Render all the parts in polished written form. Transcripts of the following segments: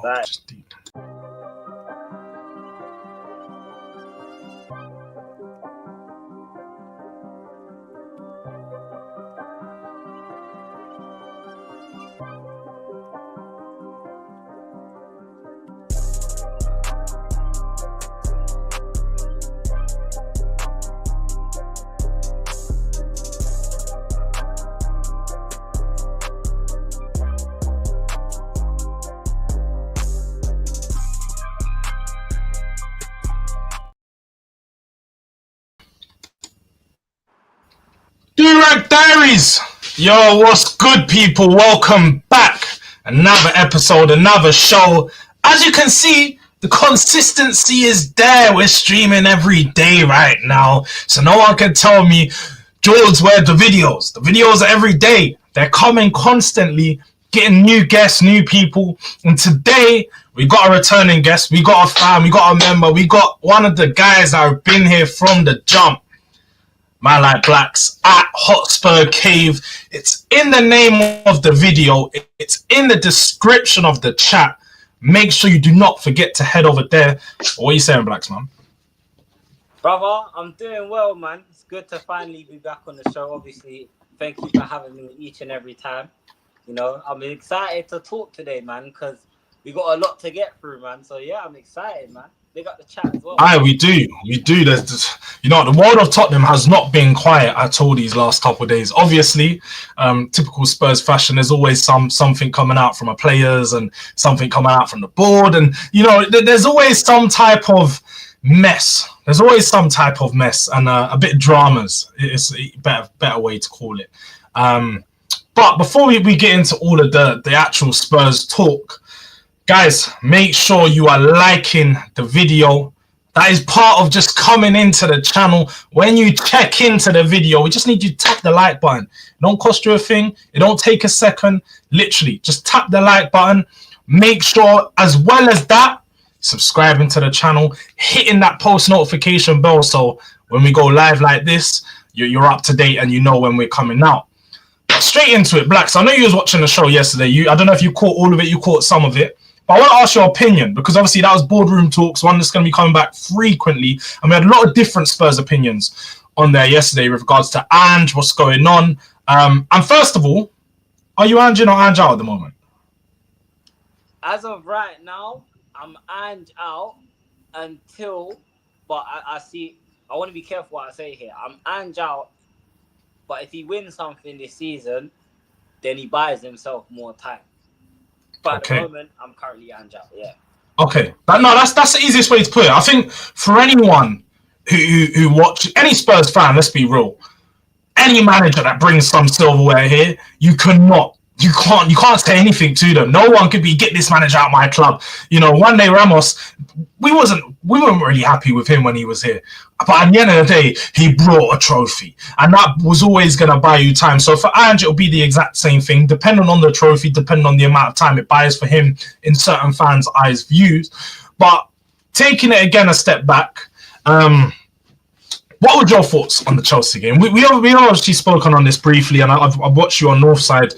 Right. Just deep. Durag Diaries! Yo, what's good, people? Welcome back. Another episode, another show. As you can see, the consistency is there. We're streaming every day right now. So no one can tell me, Jords, where the videos? The videos are every day. They're coming constantly, getting new guests, new people. And today, we got a returning guest. We got a fan. We got a member. We got one of the guys that have been here from the jump. Man Like Blacks at Hotspur Cave. It's in the name of the video. It's in the description of the chat. Make sure you do not forget to head over there. What are you saying, Blacks, man? Brother, I'm doing well, man. It's good to finally be back on the show. Obviously, thank you for having me each and every time. You know, I'm excited to talk today, man, because we got a lot to get through, man. So, yeah, I'm excited, man. They got the chat as well. Aye, we do. There's, you know, the world of Tottenham has not been quiet at all these last couple of days. Obviously, typical Spurs fashion, there's always something coming out from our players and something coming out from the board. And, you know, there's always some type of mess. There's always some type of mess and a bit of dramas. It's a better way to call it. But before we get into all of the actual Spurs talk, guys, make sure you are liking the video. That is part of just coming into the channel. When you check into the video, we just need you to tap the like button. It don't cost you a thing. It don't take a second. Literally, just tap the like button. Make sure, as well as that, subscribing to the channel, hitting that post notification bell, so when we go live like this, you're up to date and you know when we're coming out. But straight into it, Blacks. I know you was watching the show yesterday. I don't know if you caught all of it. You caught some of it. But I want to ask your opinion, because obviously that was boardroom talks, one that's going to be coming back frequently. And we had a lot of different Spurs opinions on there yesterday with regards to ANGE, what's going on. And first of all, are you ANGE in or ANGE out at the moment? As of right now, I'm ANGE out until, but I want to be careful what I say here. I'm ANGE out, but if he wins something this season, then he buys himself more time. But at the moment, I'm currently ANGE out, yeah. Okay. That's the easiest way to put it. I think for anyone who watch, any Spurs fan, let's be real, any manager that brings some silverware here, you can't say anything to them. No one could be, get this manager out of my club. You know, one day Ramos, we weren't really happy with him when he was here. But at the end of the day, he brought a trophy. And that was always going to buy you time. So for ANGE, it'll be the exact same thing, depending on the trophy, depending on the amount of time it buys for him in certain fans' eyes, views. But taking it again a step back, what were your thoughts on the Chelsea game? We obviously spoken on this briefly, and I've watched you on Northside.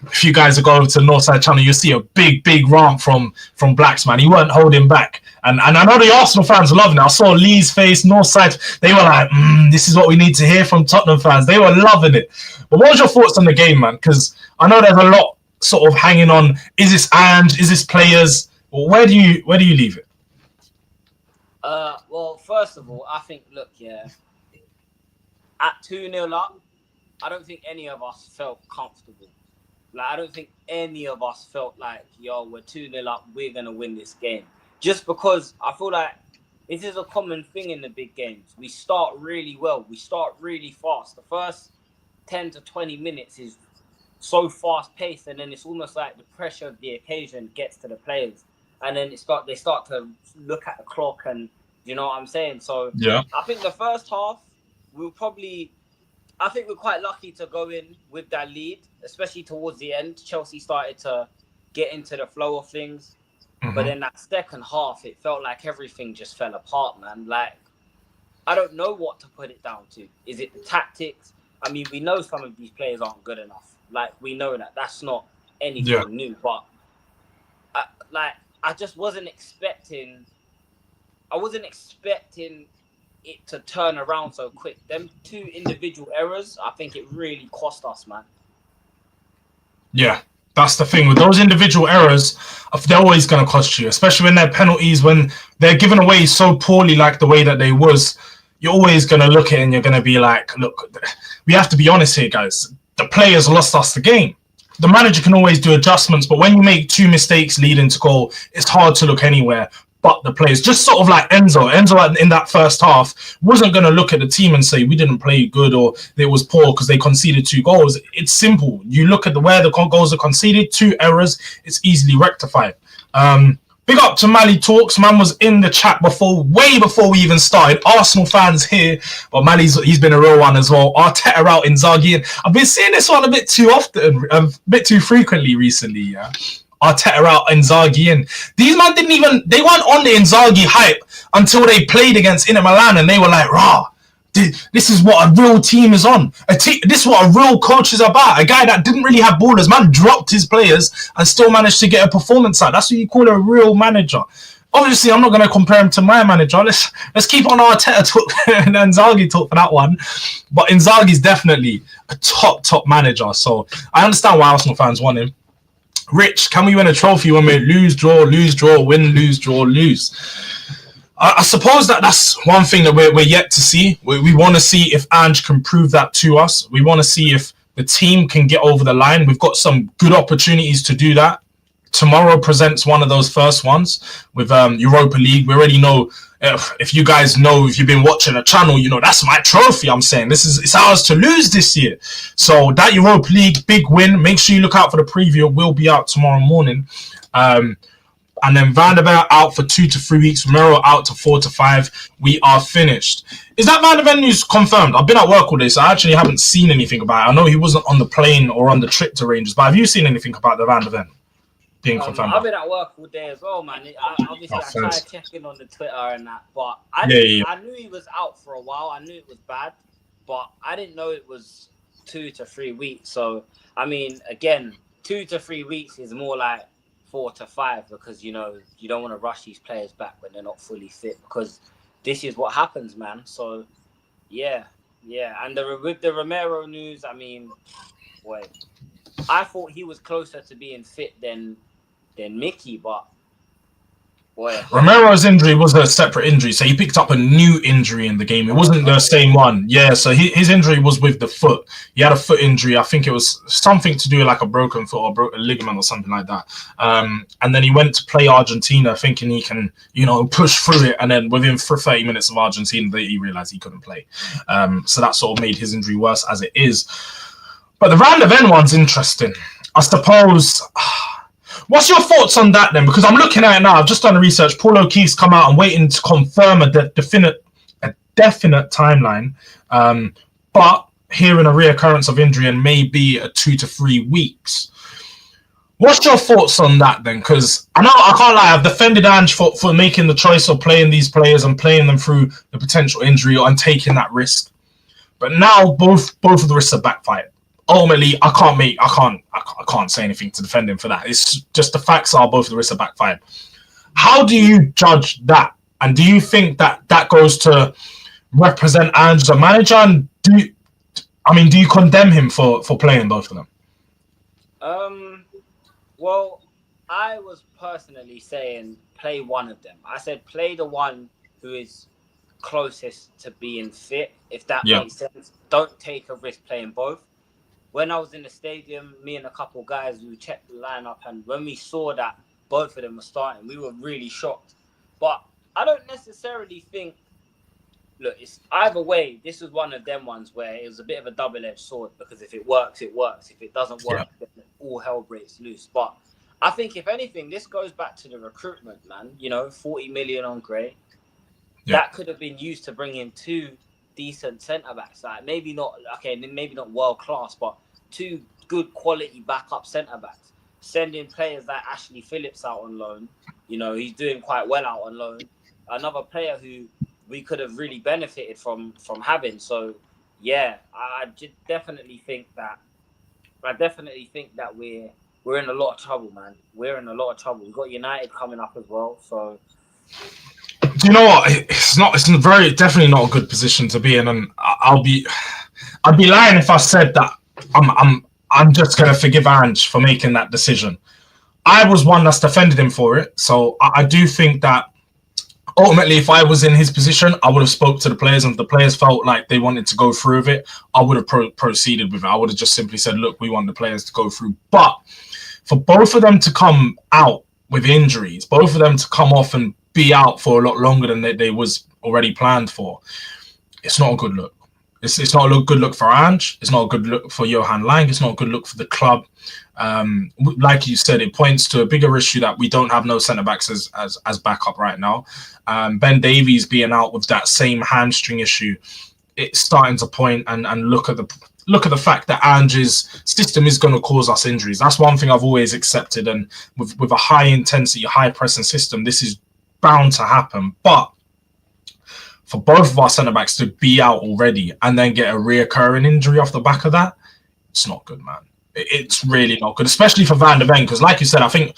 If you guys go over to the Northside channel, you'll see a big rant from Blacks, man. He weren't holding back. And I know the Arsenal fans are loving it. I saw Lee's face, Northside. They were like, this is what we need to hear from Tottenham fans. They were loving it. But what was your thoughts on the game, man? Because I know there's a lot sort of hanging on. Is this ANGE? Is this players? Where do you leave it? Well, first of all, I think, look, yeah, at 2-0 up, I don't think any of us felt comfortable. Like, I don't think any of us felt like, yo, we're 2-0 up, we're going to win this game. Just because I feel like this is a common thing in the big games. We start really well. We start really fast. The first 10 to 20 minutes is so fast-paced, and then it's almost like the pressure of the occasion gets to the players. And then they start to look at the clock, and you know what I'm saying? So yeah, I think the first half, we're quite lucky to go in with that lead, especially towards the end. Chelsea started to get into the flow of things. Mm-hmm. But then that second half, it felt like everything just fell apart, man. Like, I don't know what to put it down to. Is it the tactics? I mean, we know some of these players aren't good enough. Like, we know that. That's not anything new. But like I just wasn't expecting. I wasn't expecting it to turn around so quick. Them two individual errors, I think it really cost us, man. Yeah, that's the thing with those individual errors. They're always going to cost you, especially when they're penalties, when they're given away so poorly, like the way that they was. You're always going to look at it and you're going to be like, look, we have to be honest here, guys. The players lost us the game. The manager can always do adjustments, but when you make two mistakes leading to goal, it's hard to look anywhere but the players. Just sort of like Enzo. Enzo in that first half wasn't going to look at the team and say we didn't play good or it was poor because they conceded 2 goals. It's simple. You look at where the goals are conceded, 2 errors, it's easily rectified. Big up to Mali Talks. Man was in the chat way before we even started. Arsenal fans here, but he's been a real one as well. Arteta out, Inzaghi in. I've been seeing this one a bit too often, a bit too frequently recently. Yeah, Arteta out, Inzaghi in. These man they weren't on the Inzaghi hype until they played against Inter Milan, and they were like, rah. This is what a real team is on. This is what a real coach is about. A guy that didn't really have ballers, man, dropped his players and still managed to get a performance out. That's what you call a real manager. Obviously, I'm not going to compare him to my manager. Let's keep on Arteta talk and Inzaghi talk for that one. But Inzaghi's definitely a top manager. So I understand why Arsenal fans want him. Rich, can we win a trophy when we lose, draw, win, lose, draw, lose? I suppose that's one thing that we're yet to see. We want to see if Ange can prove that to us. We want to see if the team can get over the line. We've got some good opportunities to do that. Tomorrow presents one of those first ones with Europa League. We already know, if you guys know, if you've been watching the channel, you know that's my trophy. I'm saying it's ours to lose this year. So that Europa League big win. Make sure you look out for the preview. It will be out tomorrow morning. And then Van der Ven out for 2 to 3 weeks. Romero out to 4 to 5. We are finished. Is that Van der Ven news confirmed? I've been at work all day, so I actually haven't seen anything about it. I know he wasn't on the plane or on the trip to Rangers, but have you seen anything about the Van der Ven being confirmed? I've been at work all day as well, man. I tried checking on the Twitter and that, but I knew he was out for a while. I knew it was bad, but I didn't know it was 2 to 3 weeks. So, I mean, again, 2 to 3 weeks is more like 4 to 5 because, you know, you don't want to rush these players back when they're not fully fit because this is what happens, man. So, yeah. And with the Romero news, I mean, wait, I thought he was closer to being fit than Mickey, but boy. Romero's injury was a separate injury, so he picked up a new injury in the game. It wasn't the same one. Yeah, so his injury was with the foot. He had a foot injury. I think it was something to do with like a broken foot or broken ligament or something like that. And then he went to play Argentina thinking he can, you know, push through it. And then within 30 minutes of Argentina, he realized he couldn't play. So that sort of made his injury worse as it is. But the Van der Ven one's interesting. I suppose... What's your thoughts on that then? Because I'm looking at it now. I've just done the research. Paul O'Keefe's come out and waiting to confirm a definite timeline. But hearing a reoccurrence of injury and maybe a 2 to 3 weeks. What's your thoughts on that then? Because I can't lie. I've defended Ange for making the choice of playing these players and playing them through the potential injury and taking that risk. But now both of the risks are backfired. Ultimately, I can't say anything to defend him for that. It's just the facts are both of the risks are backfired. How do you judge that? And do you think that goes to represent Ange as a manager? And do you condemn him for playing both of them? Well, I was personally saying play one of them. I said play the one who is closest to being fit, if that makes sense. Don't take a risk playing both. When I was in the stadium, me and a couple guys, we checked the lineup, and when we saw that both of them were starting, we were really shocked. But I don't necessarily think, look, it's either way, this was one of them ones where it was a bit of a double-edged sword because if it works, it works. If it doesn't work, then all hell breaks loose. But I think, if anything, this goes back to the recruitment, man. You know, 40 million on Gray. Yeah. That could have been used to bring in 2 decent centre-backs. Like maybe not world-class, but 2 good quality backup centre-backs. Sending players like Ashley Phillips out on loan. You know, he's doing quite well out on loan. Another player who we could have really benefited from having. So, yeah, I definitely think that we're we're in a lot of trouble, man. We're in a lot of trouble. We've got United coming up as well, so. Do you know what? It's very definitely not a good position to be in, and I'd be lying if I said that I'm just gonna forgive Ange for making that decision. I was one that's defended him for it, so I do think that ultimately, if I was in his position, I would have spoke to the players, and if the players felt like they wanted to go through with it, I would have proceeded with it. I would have just simply said, look, we want the players to go through. But for both of them to come out with injuries, both of them to come off and be out for a lot longer than they was already planned for, it's not a good look. It's not a good look for Ange. It's not a good look for Johan Lang. It's not a good look for the club. Like you said, it points to a bigger issue that we don't have no centre-backs as backup right now. Ben Davies being out with that same hamstring issue, it's starting to point and look at the fact that Ange's system is going to cause us injuries. That's one thing I've always accepted, and with a high-intensity, high-pressing system, this is bound to happen. But for both of our centre-backs to be out already and then get a reoccurring injury off the back of that, it's not good, man. It's really not good, especially for Van de Ven, because like you said, I think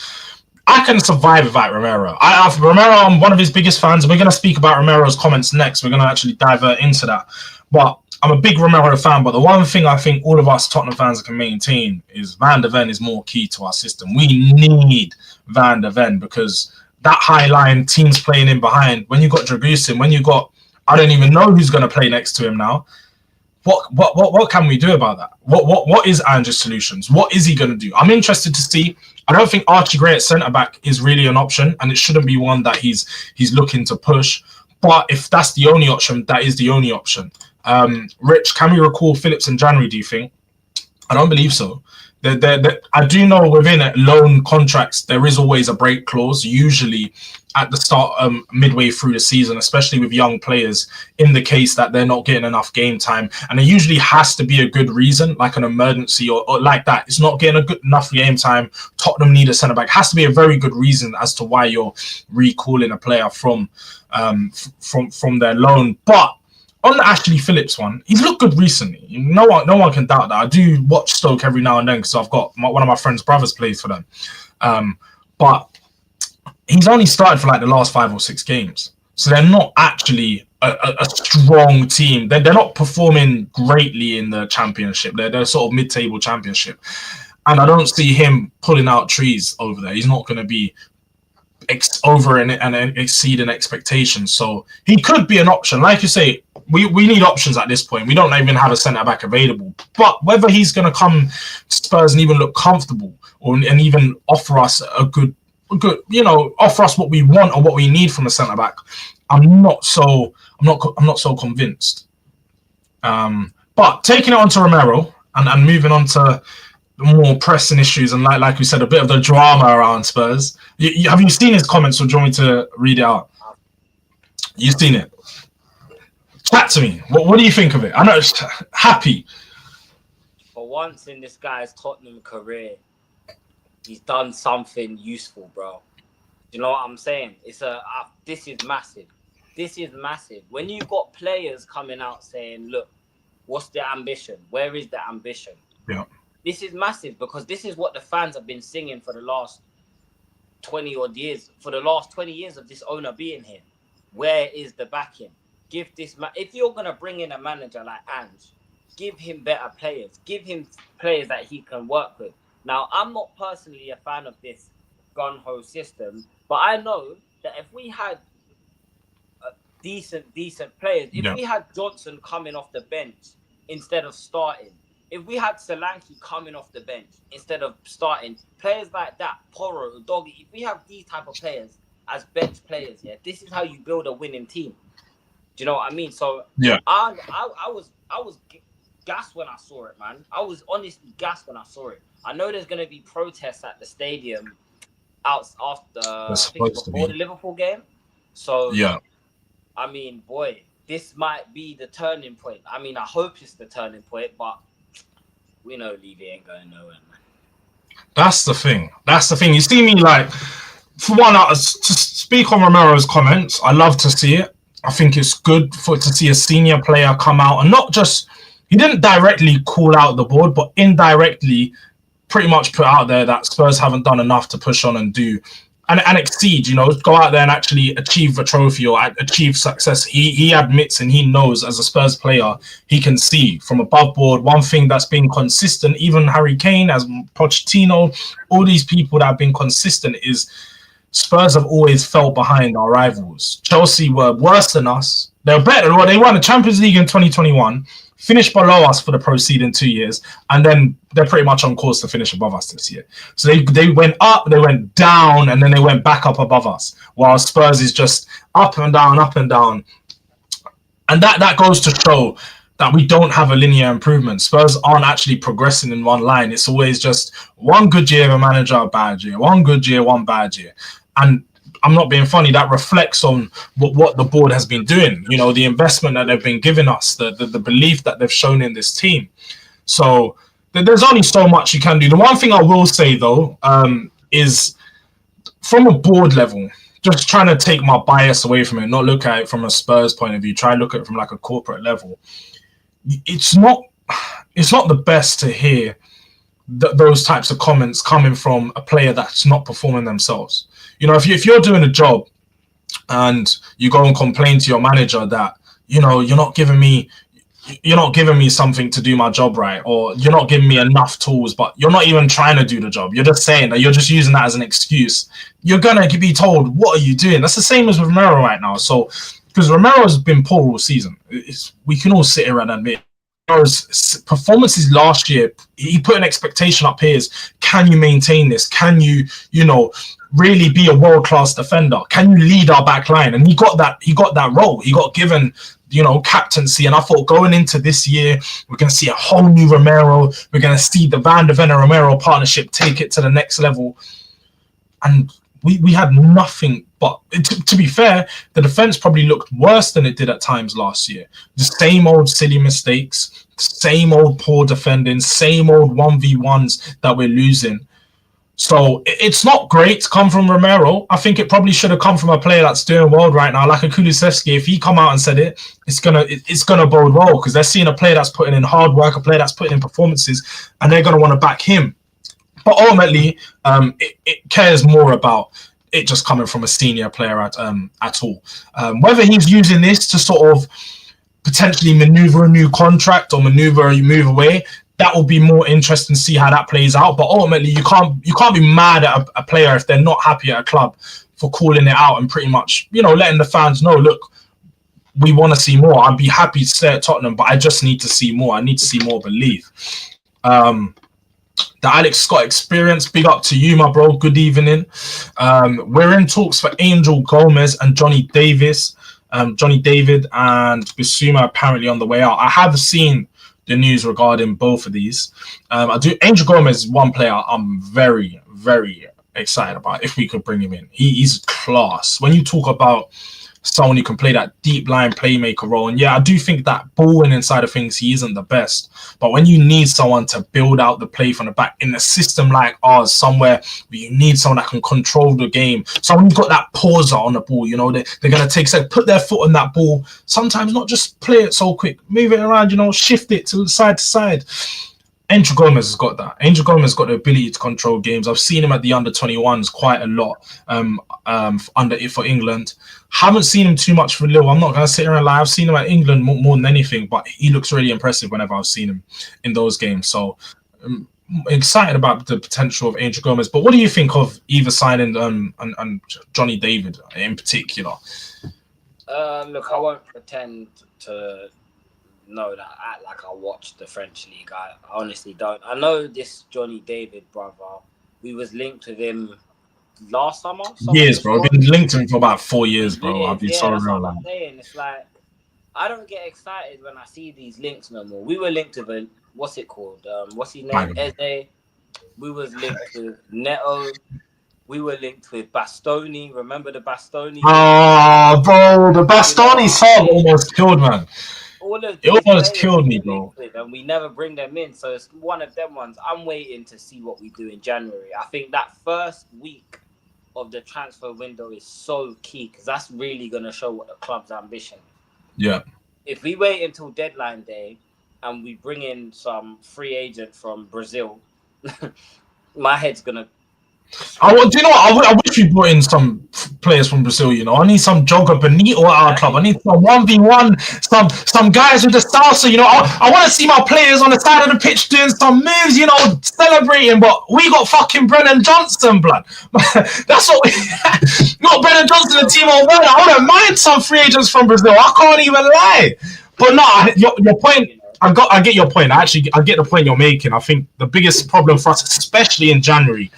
I can survive without Romero. Romero, I'm one of his biggest fans. We're going to speak about Romero's comments next. We're going to actually divert into that. But I'm a big Romero fan, but the one thing I think all of us Tottenham fans can maintain is Van de Ven is more key to our system. We need Van de Ven because that high line, teams playing in behind, when you got Dragusin, when you got, I don't even know who's going to play next to him now. What can we do about that? What is Ange's solutions? What is he going to do? I'm interested to see. I don't think Archie Gray at centre back is really an option, and it shouldn't be one that he's looking to push. But if that's the only option, that is the only option. Rich, can we recall Phillips in January? Do you think? I don't believe so. I do know within loan contracts there is always a break clause, usually at the start, midway through the season, especially with young players, in the case that they're not getting enough game time. And it usually has to be a good reason, like an emergency or like that. It's not getting enough game time. Tottenham need a centre-back. It has to be a very good reason as to why you're recalling a player from their loan. But on the Ashley Phillips one, he's looked good recently. No one can doubt that. I do watch Stoke every now and then because I've got one of my friend's brothers plays for them. But he's only started for like the last 5 or 6 games. So they're not actually a strong team. They're not performing greatly in the championship. They're sort of mid-table championship. And I don't see him pulling out trees over there. He's not going to be over and exceeding expectations. So he could be an option. Like you say, we need options at this point. We don't even have a centre-back available. But whether he's going to come to Spurs and even look comfortable and even offer us a good, offer us what we want or what we need from a centre back, I'm not so convinced. But taking it on to Romero and moving on to the more pressing issues and like we said, a bit of the drama around Spurs. Have you seen his comments, or do you want me to read it out? You've seen it. Chat to me. What do you think of it? I know it's happy. For once in this guy's Tottenham career, he's done something useful, bro. You know what I'm saying? This is massive. This is massive. When you've got players coming out saying, look, what's the ambition? Where is the ambition? Yeah. This is massive because this is what the fans have been singing for the last 20 odd years. For the last 20 years of this owner being here. Where is the backing? Give this if you're going to bring in a manager like Ange, give him better players. Give him players that he can work with. Now, I'm not personally a fan of this gun-ho system, but I know that if we had decent players, if we had Johnson coming off the bench instead of starting, if we had Solanke coming off the bench instead of starting, players like that, Porro, Doggy, if we have these type of players as bench players, this is how you build a winning team. Do you know what I mean? So I was gassed when I saw it, man. I was honestly gassed when I saw it. I know there's going to be protests at the stadium after before the Liverpool game. So I mean, boy, this might be the turning point. I mean, I hope it's the turning point, but we know Levy ain't going nowhere, man. That's the thing. You see me, like, for one, to speak on Romero's comments, I love to see it. I think it's good to see a senior player come out and not just, he didn't directly call out the board, but indirectly pretty much put out there that Spurs haven't done enough to push on and do and exceed, go out there and actually achieve a trophy or achieve success. He admits and he knows as a Spurs player, he can see from above board. One thing that's been consistent, even Harry Kane, as Pochettino, all these people that have been consistent is Spurs have always fell behind our rivals. Chelsea were worse than us. They were better. Well, they won the Champions League in 2021, finished below us for the preceding 2 years, and then they're pretty much on course to finish above us this year. So they went up, they went down, and then they went back up above us, while Spurs is just up and down, up and down. And that goes to show that we don't have a linear improvement. Spurs aren't actually progressing in one line. It's always just one good year of a manager, a bad year, one good year, one bad year. And I'm not being funny, that reflects on what the board has been doing, the investment that they've been giving us, the belief that they've shown in this team. So there's only so much you can do. The one thing I will say, though, is from a board level, just trying to take my bias away from it, not look at it from a Spurs point of view, try and look at it from like a corporate level. It's not the best to hear those types of comments coming from a player that's not performing themselves. If you're doing a job and you go and complain to your manager that you're not giving me something to do my job right, or you're not giving me enough tools, but you're not even trying to do the job, you're just saying that, you're just using that as an excuse, you're gonna be told, what are you doing? That's the same as with Romero right now. So because Romero has been poor all season, we can all sit here and admit Romero's performances last year, he put an expectation up here is, can you maintain this? Can you really be a world-class defender? Can you lead our back line? And he got that role. He got given, captaincy. And I thought going into this year, we're going to see a whole new Romero. We're going to see the Van de Ven and Romero partnership take it to the next level. And we had nothing but, to be fair, the defense probably looked worse than it did at times last year. The same old silly mistakes, same old poor defending, same old 1v1s that we're losing. So it's not great to come from Romero. I think it probably should have come from a player that's doing well right now, like a Kulusevski. If he come out and said it, it's gonna bode well, because they're seeing a player that's putting in hard work, a player that's putting in performances, and they're gonna want to back him. But ultimately, it cares more about it just coming from a senior player at all. Whether he's using this to sort of potentially maneuver a new contract or maneuver a move away, that will be more interesting to see how that plays out. But ultimately, you can't be mad at a player if they're not happy at a club for calling it out and pretty much, letting the fans know, look, we want to see more. I'd be happy to stay at Tottenham, but I just need to see more. I need to see more belief. The Alex Scott experience, big up to you, my bro. Good evening. We're in talks for Angel Gomez and Johnny Davis. Johnny David and Bissouma apparently on the way out. I have seen the news regarding both of these. Angel Gomez is one player I'm very, very excited about if we could bring him in. He's class. When you talk about someone who can play that deep line playmaker role, and yeah, I do think that balling inside of things, he isn't the best. But when you need someone to build out the play from the back in a system like ours, somewhere where you need someone that can control the game, someone who's got that pauser on the ball, they're going to put their foot on that ball, sometimes not just play it so quick, move it around, shift it to side to side. Angel Gomez has got that. Angel Gomez has got the ability to control games. I've seen him at the under-21s quite a lot for England. Haven't seen him too much for Lille. I'm not going to sit here and lie. I've seen him at England more than anything, but he looks really impressive whenever I've seen him in those games. So I'm excited about the potential of Angel Gomez. But what do you think of either signing and Johnny David in particular? Look, I won't pretend to know that I act like I watched the French league. I honestly don't. I know this Johnny David brother. We was linked with him last summer. Years, bro. I've been linked to him for about 4 years, bro. I'll be so real. What I'm saying. It's like, I don't get excited when I see these links no more. We were linked with what's it called? What's his name? Eze. We was linked with Neto. We were linked with Bastoni. Remember the Bastoni? Oh, bro, the Bastoni sub almost killed, man. It almost killed me, bro. And we never bring them in. So it's one of them ones. I'm waiting to see what we do in January. I think that first week of the transfer window is so key, because that's really going to show what the club's ambition is. Yeah. If we wait until deadline day and we bring in some free agent from Brazil My head's gonna. Do you know what? I wish we brought in some players from Brazil. You know, I need some Joga Benito at our club. I need some 1v1, some guys with the salsa. You know, I want to see my players on the side of the pitch doing some moves. You know, celebrating. But we got fucking Brennan Johnson, blood. That's what we got. Brennan Johnson and Timo Werner. I wouldn't mind some free agents from Brazil. I can't even lie. But no, your point. I get your point. I get the point you're making. I think the biggest problem for us, especially in January,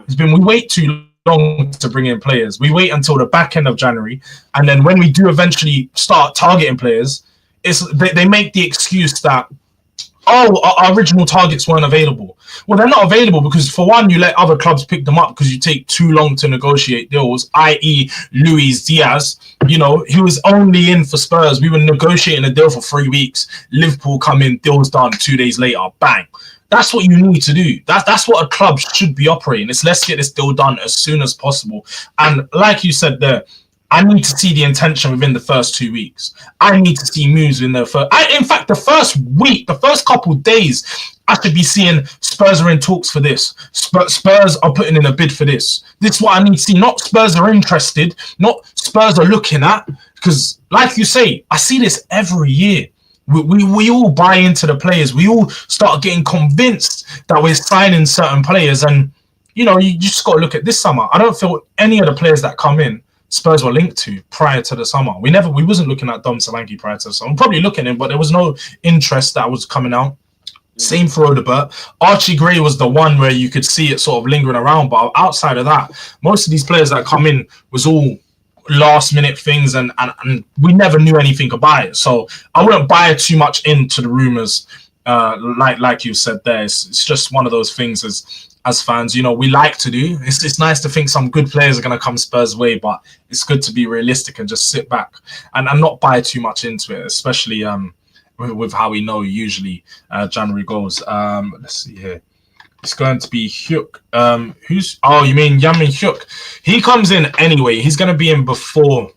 has been we wait too long to bring in players. We wait until the back end of January, and then when we do eventually start targeting players, they make the excuse that, our original targets weren't available. Well, they're not available because, for one, you let other clubs pick them up because you take too long to negotiate deals, i.e. Luis Diaz. You know, he was only in for Spurs. We were negotiating a deal for 3 weeks. Liverpool come in, deal's done. 2 days later, bang. That's what you need to do. That's what a club should be operating. It's let's get this deal done as soon as possible. And like you said there, I need to see the intention within the first 2 weeks. I need to see moves in the first. In fact, the first week, the first couple of days, I should be seeing Spurs are in talks for this. Spurs are putting in a bid for this. This is what I need to see. Not Spurs are interested. Not Spurs are looking at. Because, like you say, I see this every year. We all buy into the players. We all start getting convinced that we're signing certain players. And, you know, you just got to look at this summer. I don't feel any of the players that come in Spurs were linked to prior to the summer. We wasn't looking at Dom Solanke prior to the summer. We're probably looking at him, but there was no interest that was coming out. Same for Odebert. Archie Gray was the one where you could see it sort of lingering around. But outside of that, most of these players that come in was all last minute things, and we never knew anything about it. So I wouldn't buy too much into the rumors. Like you said there, it's just one of those things as fans, you know, we like to do. It's nice to think some good players are going to come Spurs' way, but it's good to be realistic and just sit back and not buy too much into it, especially with how we know usually January goes. Let's see here. It's going to be Hyuk. You mean Yamin Hyuk? He comes in anyway. He's going to be in before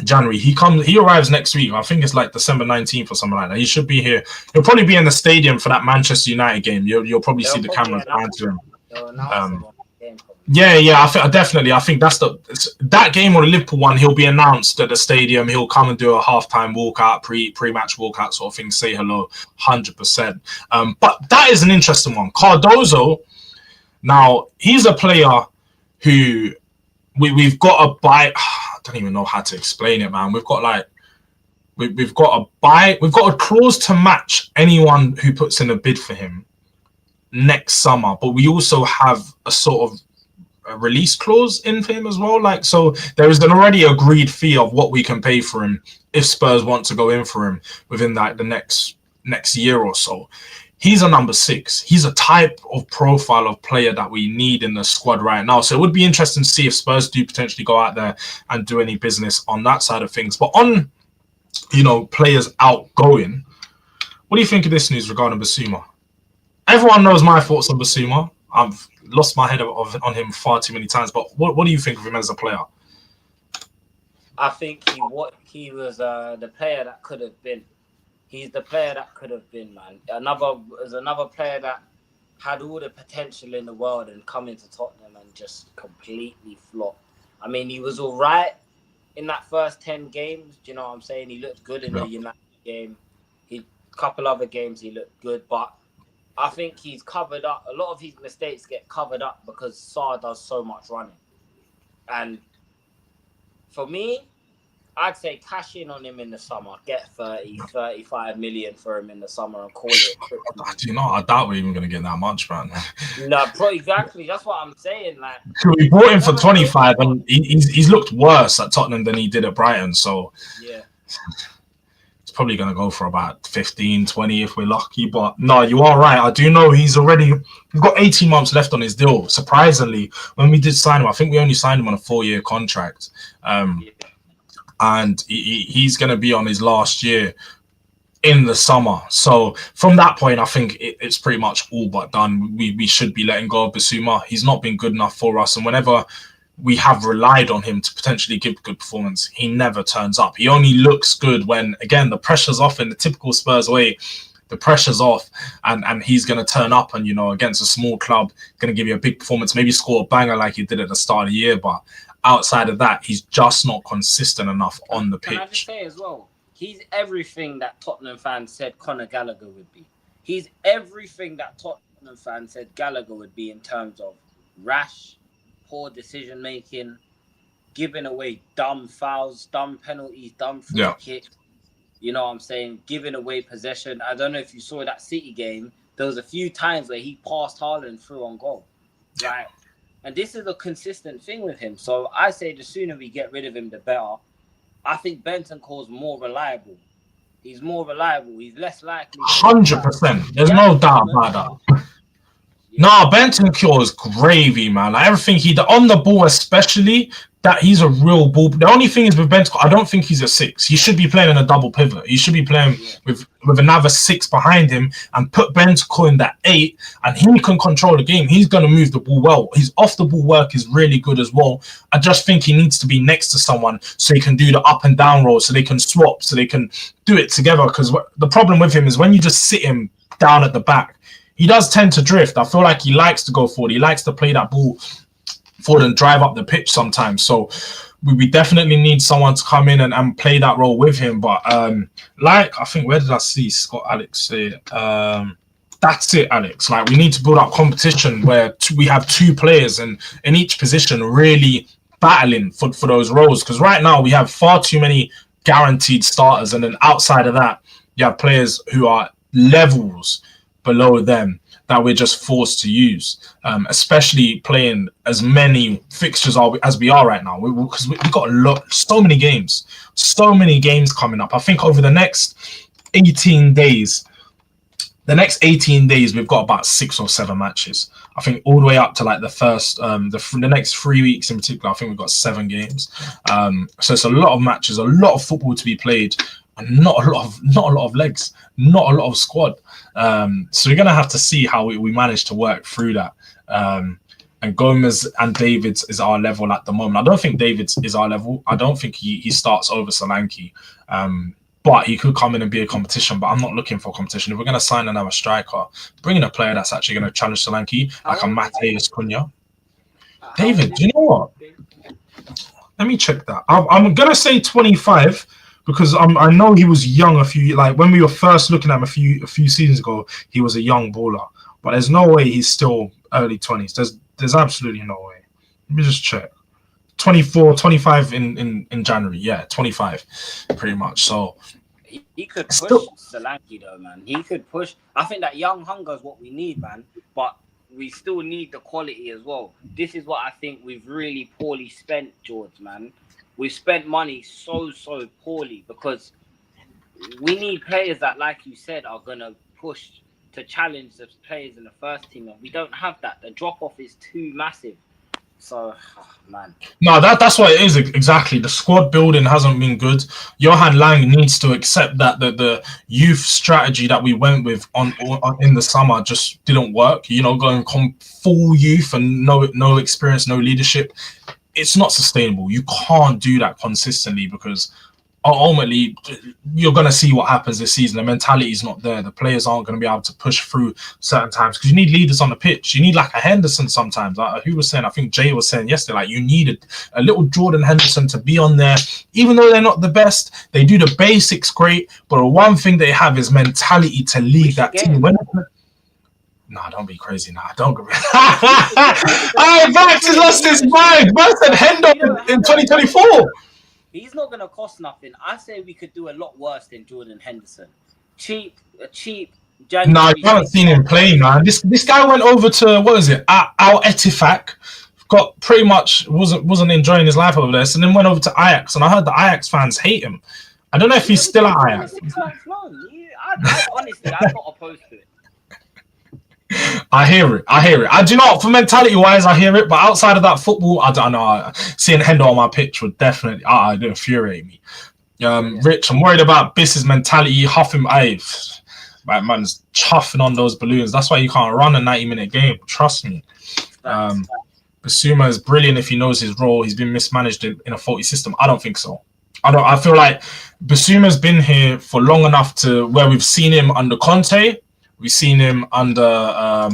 January. He arrives next week. I think it's like December 19th or something like that. He should be here. He'll probably be in the stadium for that Manchester United game. You'll probably see the cameras behind him. I think that's that game or the Liverpool one. He'll be announced at the stadium. He'll come and do a halftime walkout, pre-match walkout sort of thing. Say hello, 100%. But that is an interesting one. Cardozo. Now he's a player who we've got to buy. I don't even know how to explain it, man. We've got a clause to match anyone who puts in a bid for him next summer, but we also have a sort of a release clause in for him as well. Like, so there is an already agreed fee of what we can pay for him if Spurs want to go in for him within like the next year or so. He's a number 6. He's a type of profile of player that we need in the squad right now. So it would be interesting to see if Spurs do potentially go out there and do any business on that side of things. But on, you know, players outgoing, what do you think of this news regarding Basuma? Everyone knows my thoughts on Basuma. I've lost my head on him far too many times. But what do you think of him as a player? I think he was the player that could have been. He's the player that could have been, man. Another player that had all the potential in the world and come into Tottenham and just completely flopped. I mean, he was all right in that first 10 games. Do you know what I'm saying? He looked good in the United game. A couple other games he looked good, but I think he's covered up. A lot of his mistakes get covered up because Sarr does so much running. And for me, I'd say cash in on him in the summer. Get 30, 35 million for him in the summer and call it. Do you know, I doubt we're even going to get that much, man. No, exactly. That's what I'm saying. Like, we bought him for 25 and he's looked worse at Tottenham than he did at Brighton. So yeah. It's probably going to go for about 15, 20 if we're lucky. But no, you are right. I do know we've got 18 months left on his deal. Surprisingly, when we did sign him, I think we only signed him on a 4-year contract. And he's going to be on his last year in the summer. So from that point, I think it's pretty much all but done. We should be letting go of Basuma. He's not been good enough for us. And whenever we have relied on him to potentially give good performance, he never turns up. He only looks good when, again, the pressure's off in the typical Spurs way. the pressure's off, and he's going to turn up and, you know, against a small club, going to give you a big performance, maybe score a banger like he did at the start of the year. But outside of that, he's just not consistent enough on the pitch. Can I just say as well, he's everything that Tottenham fans said Conor Gallagher would be. He's everything that Tottenham fans said Gallagher would be in terms of rash, poor decision making, giving away dumb fouls, dumb penalties, dumb free kicks. You know what I'm saying? Giving away possession. I don't know if you saw that City game. There was a few times where he passed Haaland through on goal. Right? And this is a consistent thing with him. So I say the sooner we get rid of him, the better. I think Bentancur's more reliable. He's more reliable. He's less likely. 100%. There's no doubt about that. No, Bentancur is gravy, man. Like everything he did on the ball, especially, that he's a real ball. The only thing is with Bentancur, I don't think he's a 6. He should be playing in a double pivot. He should be playing with another 6 behind him and put Bentancur in that 8, and he can control the game. He's going to move the ball well. His off the ball work is really good as well. I just think he needs to be next to someone so he can do the up and down roll, so they can swap, so they can do it together. Because the problem with him is when you just sit him down at the back, he does tend to drift. I feel like he likes to go forward. He likes to play that ball forward and drive up the pitch sometimes. So we definitely need someone to come in and play that role with him. But like, I think, where did I see Scott Alex say it? That's it, Alex. Like, we need to build up competition where we have 2 players in each position really battling for those roles. Because right now we have far too many guaranteed starters. And then outside of that, you have players who are levels below them that we're just forced to use, especially playing as many fixtures as we are right now, because we've got so many games coming up. I think over the next 18 days, we've got about 6 or 7 matches. I think all the way up to like the first, the next 3 weeks in particular, I think we've got 7 games. So it's a lot of matches, a lot of football to be played, and not a lot of legs, not a lot of squad. So we're gonna have to see how we manage to work through that. And Gomez and Davids is our level at the moment. I don't think Davids is our level. I don't think he starts over Solanke. But he could come in and be a competition. But I'm not looking for competition. If we're gonna sign another striker, bring in a player that's actually gonna challenge Solanke, like a Mateus Cunha. David, do you know what? Let me check that. I'm gonna say 25. Because I know he was young when we were first looking at him a few seasons ago, he was a young baller. But there's no way he's still early 20s. There's absolutely no way. Let me just check. 24, 25 in January. Yeah, 25 pretty much. So he could push Solanke though, man. He could push. I think that young hunger is what we need, man. But we still need the quality as well. This is what I think we've really poorly spent, Jords, man. We've spent money so poorly because we need players that, like you said, are going to push to challenge the players in the first team. And we don't have that. The drop-off is too massive. So, man. No, that's what it is, exactly. The squad building hasn't been good. Johan Lang needs to accept that the youth strategy that we went with on in the summer just didn't work. You know, going full youth and no experience, no leadership. It's not sustainable. You can't do that consistently because ultimately you're going to see what happens this season. The mentality is not there. The players aren't going to be able to push through certain times because you need leaders on the pitch. You need like a Henderson sometimes. Who was saying? I think Jay was saying yesterday, like you needed a little Jordan Henderson to be on there. Even though they're not the best, they do the basics great. But the one thing they have is mentality to lead that team. Nah, don't be crazy now. Don't go. Max has lost his mind. Man said Hendo in 2024. He's not going to cost nothing. I say we could do a lot worse than Jordan Henderson. Cheap. January. No, you haven't seen him play, man. This guy went over to, what is it? Al Ettifaq. Got pretty much wasn't enjoying his life over there, and then went over to Ajax. And I heard the Ajax fans hate him. I don't know if he's still at Ajax. Honestly, I'm not opposed to it. I hear it. I do not, for mentality wise, I hear it. But outside of that football, I don't know. Seeing Hendo on my pitch would definitely infuriate me. Rich, I'm worried about Biss's mentality. Huffing, man's chuffing on those balloons. That's why you can't run a 90-minute game. Trust me. Basuma is brilliant if he knows his role. He's been mismanaged in a faulty system. I don't think so. I feel like Basuma's been here for long enough to where we've seen him under Conte, we've seen him under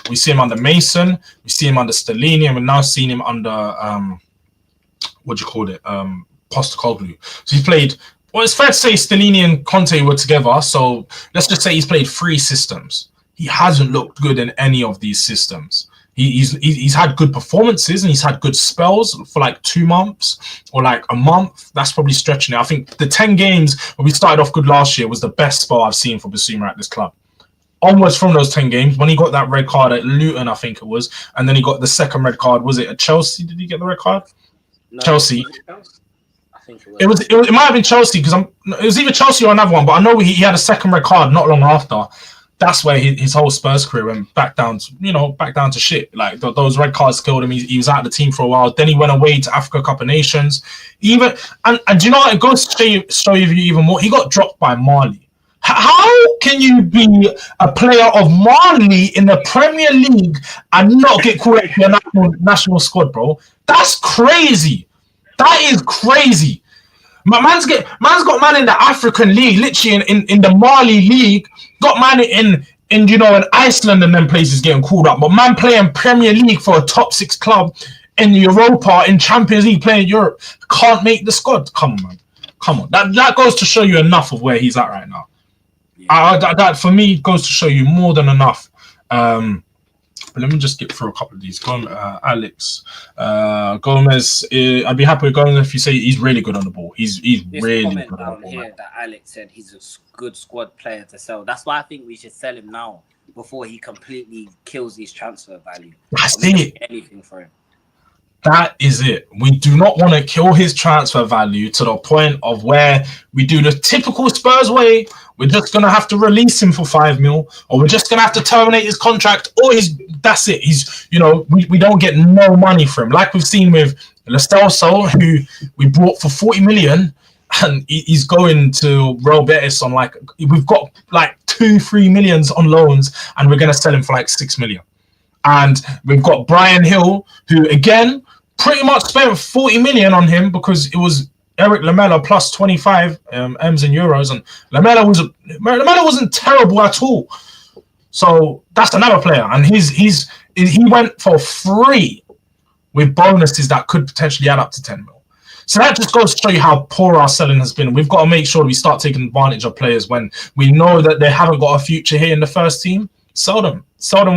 we see him under Mason, we see him under Stellini, and we've now seen him under what do you call it? Postecoglou. So he's played. Well, it's fair to say Stellini and Conte were together. So let's just say he's played 3 systems. He hasn't looked good in any of these systems. He's had good performances and he's had good spells for like 2 months or like a month. That's probably stretching it. I think the 10 games when we started off good last year was the best spell I've seen for Basuma at this club. Onwards from those 10 games, when he got that red card at Luton, I think it was, and then he got the second red card. Was it at Chelsea? Did he get the red card? No, Chelsea. I think it was. It might have been Chelsea because it was either Chelsea or another one, but I know he had a second red card not long after. That's where his whole Spurs career went back down to shit. Like those red cards killed him. He was out of the team for a while. Then he went away to Africa Cup of Nations. And do you know what? It goes to show you even more. He got dropped by Marley. How can you be a player of Marley in the Premier League and not get called up to your national squad, bro? That's crazy. That is crazy. Man's got man in the African League, literally in the Mali League. Got man in Iceland and them places getting called up. But man playing Premier League for a top 6 club in Europa, in Champions League, playing Europe, can't make the squad. Come on, man. Come on. That goes to show you enough of where he's at right now. Yeah. That for me goes to show you more than enough. But let me just get through a couple of these. Alex Gomez. I'd be happy with Gomez if you say he's really good on the ball. He's really good on the ball. Here that Alex said he's a good squad player to sell. That's why I think we should sell him now before he completely kills his transfer value. That's it. Anything for him. That is it. We do not want to kill his transfer value to the point of where we do the typical Spurs way. We're just going to have to release him for 5 mil, or we're just going to have to terminate his contract, or that's it. We don't get no money for him. Like we've seen with Lo Celso, who we bought for 40 million, and he's going to Real Betis on we've got 2-3 millions on loans, and we're going to sell him for 6 million. And we've got Brian Hill, who again, pretty much spent 40 million on him because it was Eric Lamela plus 25 M's and euros, and Lamela wasn't terrible at all. So that's another player, and he went for free with bonuses that could potentially add up to 10 mil. So that just goes to show you how poor our selling has been. We've got to make sure we start taking advantage of players when we know that they haven't got a future here in the first team. Sell them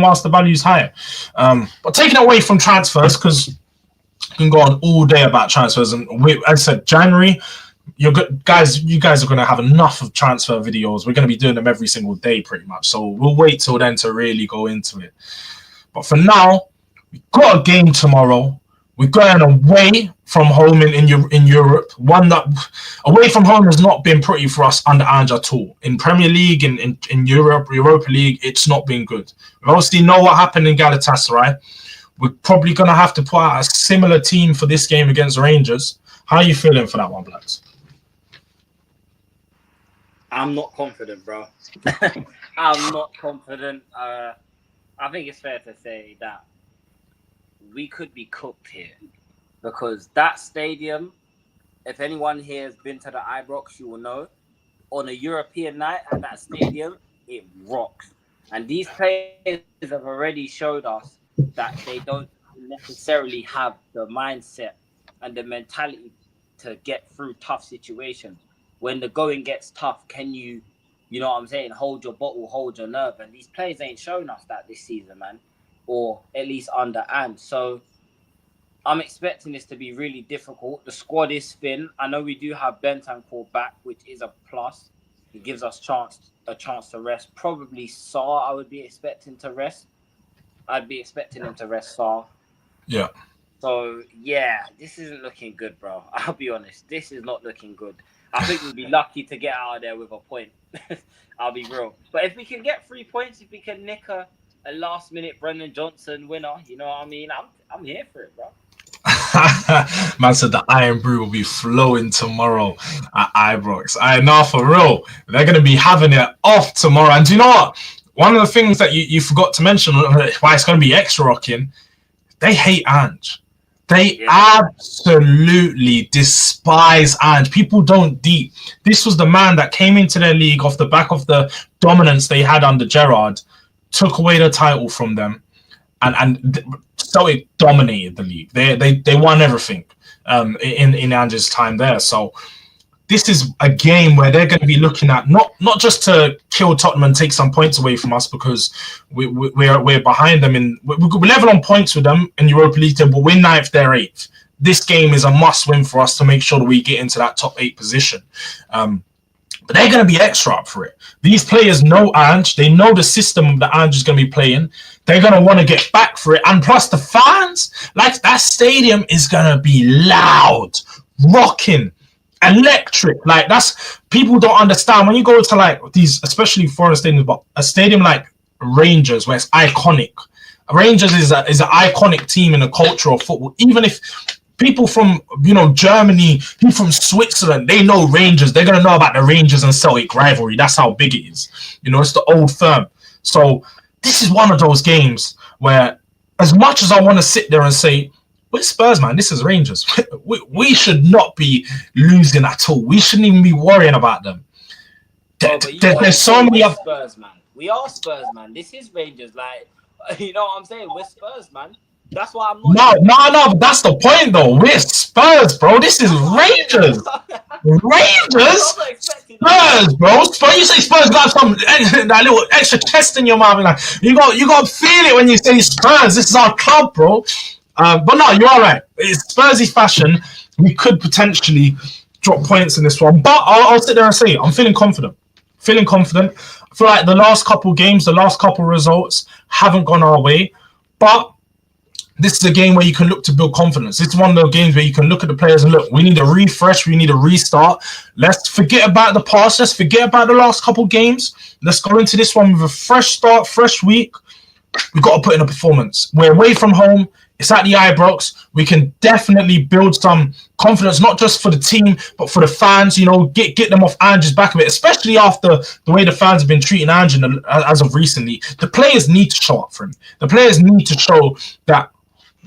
whilst the value is higher. But taking away from transfers, because can go on all day about transfers, and as I said, January, you guys are going to have enough of transfer videos. We're going to be doing them every single day pretty much, so we'll wait till then to really go into it. But for now, we've got a game tomorrow. We're going away from home in Europe. One that away from home has not been pretty for us under ANGE at all. In Premier League, in Europa League, it's not been good. We obviously know what happened in Galatasaray. We're probably going to have to put out a similar team for this game against Rangers. How are you feeling for that one, Blacks? I'm not confident, bro. I'm not confident. I think it's fair to say that we could be cooked here, because that stadium, if anyone here has been to the IBROX, you will know, on a European night at that stadium, it rocks. And these players have already showed us that they don't necessarily have the mindset and the mentality to get through tough situations. When the going gets tough, can you know what I'm saying, hold your bottle, hold your nerve? And these players ain't shown us that this season, man, or at least under ANGE. So I'm expecting this to be really difficult. The squad is thin. I know we do have Bentancur back, which is a plus. It gives us a chance to rest. Probably Saar, I would be expecting to rest. I'd be expecting him to rest Saar. Yeah. So, yeah, this isn't looking good, bro. I'll be honest. This is not looking good. I think we'd be lucky to get out of there with a point. I'll be real. But if we can get 3 points, if we can nick a last-minute Brendan Johnson winner, you know what I mean? I'm here for it, bro. Man said the Iron Brew will be flowing tomorrow at IBROX. I know, for real. They're going to be having it off tomorrow. And do you know what? One of the things that you forgot to mention, why it's going to be extra rocking, they hate ANGE. They absolutely despise Ange. People don't deep. This was the man that came into their league off the back of the dominance they had under Gerrard, took away the title from them, and so it dominated the league. They won everything in Ange's time there. So this is a game where they're going to be looking at not just to kill Tottenham and take some points away from us, because we're behind them we're level on points with them in Europa League, but we're 9th, they're 8th. This game is a must-win for us to make sure that we get into that top 8 position. But they're going to be extra up for it. These players know Ange. They know the system that Ange is going to be playing. They're going to want to get back for it. And plus the fans, like that stadium is going to be loud, rocking, electric. Like that's, people don't understand when you go to like these, especially foreign stadiums, but a stadium like Rangers where it's iconic. Rangers is an iconic team in the culture of football. Even if people from Germany, people from Switzerland, they know Rangers. They're gonna know about the Rangers and Celtic rivalry. That's how big it is. It's the old firm. So this is one of those games where, as much as I want to sit there and say, we're Spurs, man, this is Rangers. We should not be losing at all. We shouldn't even be worrying about them. There's so many other Spurs, man. We are Spurs, man. This is Rangers. Like, you know what I'm saying? We're Spurs, man. That's why I'm not. No, but that's the point, though. We're Spurs, bro. This is Rangers. Rangers? Spurs, bro. Spurs. You say Spurs got some that little extra chest in your mouth. Like, you got to feel it when you say Spurs. This is our club, bro. But no, you're all right. It's Spursy fashion. We could potentially drop points in this one. But I'll sit there and say, I'm feeling confident. I feel like the last couple games, the last couple results haven't gone our way. But this is a game where you can look to build confidence. It's one of those games where you can look at the players and look, we need a refresh, we need a restart. Let's forget about the past. Let's forget about the last couple games. Let's go into this one with a fresh start, fresh week. We've got to put in a performance. We're away from home. It's at the IBROX. We can definitely build some confidence, not just for the team, but for the fans. Get them off Ange's back a bit, especially after the way the fans have been treating Ange as of recently. The players need to show up for him. The players need to show that.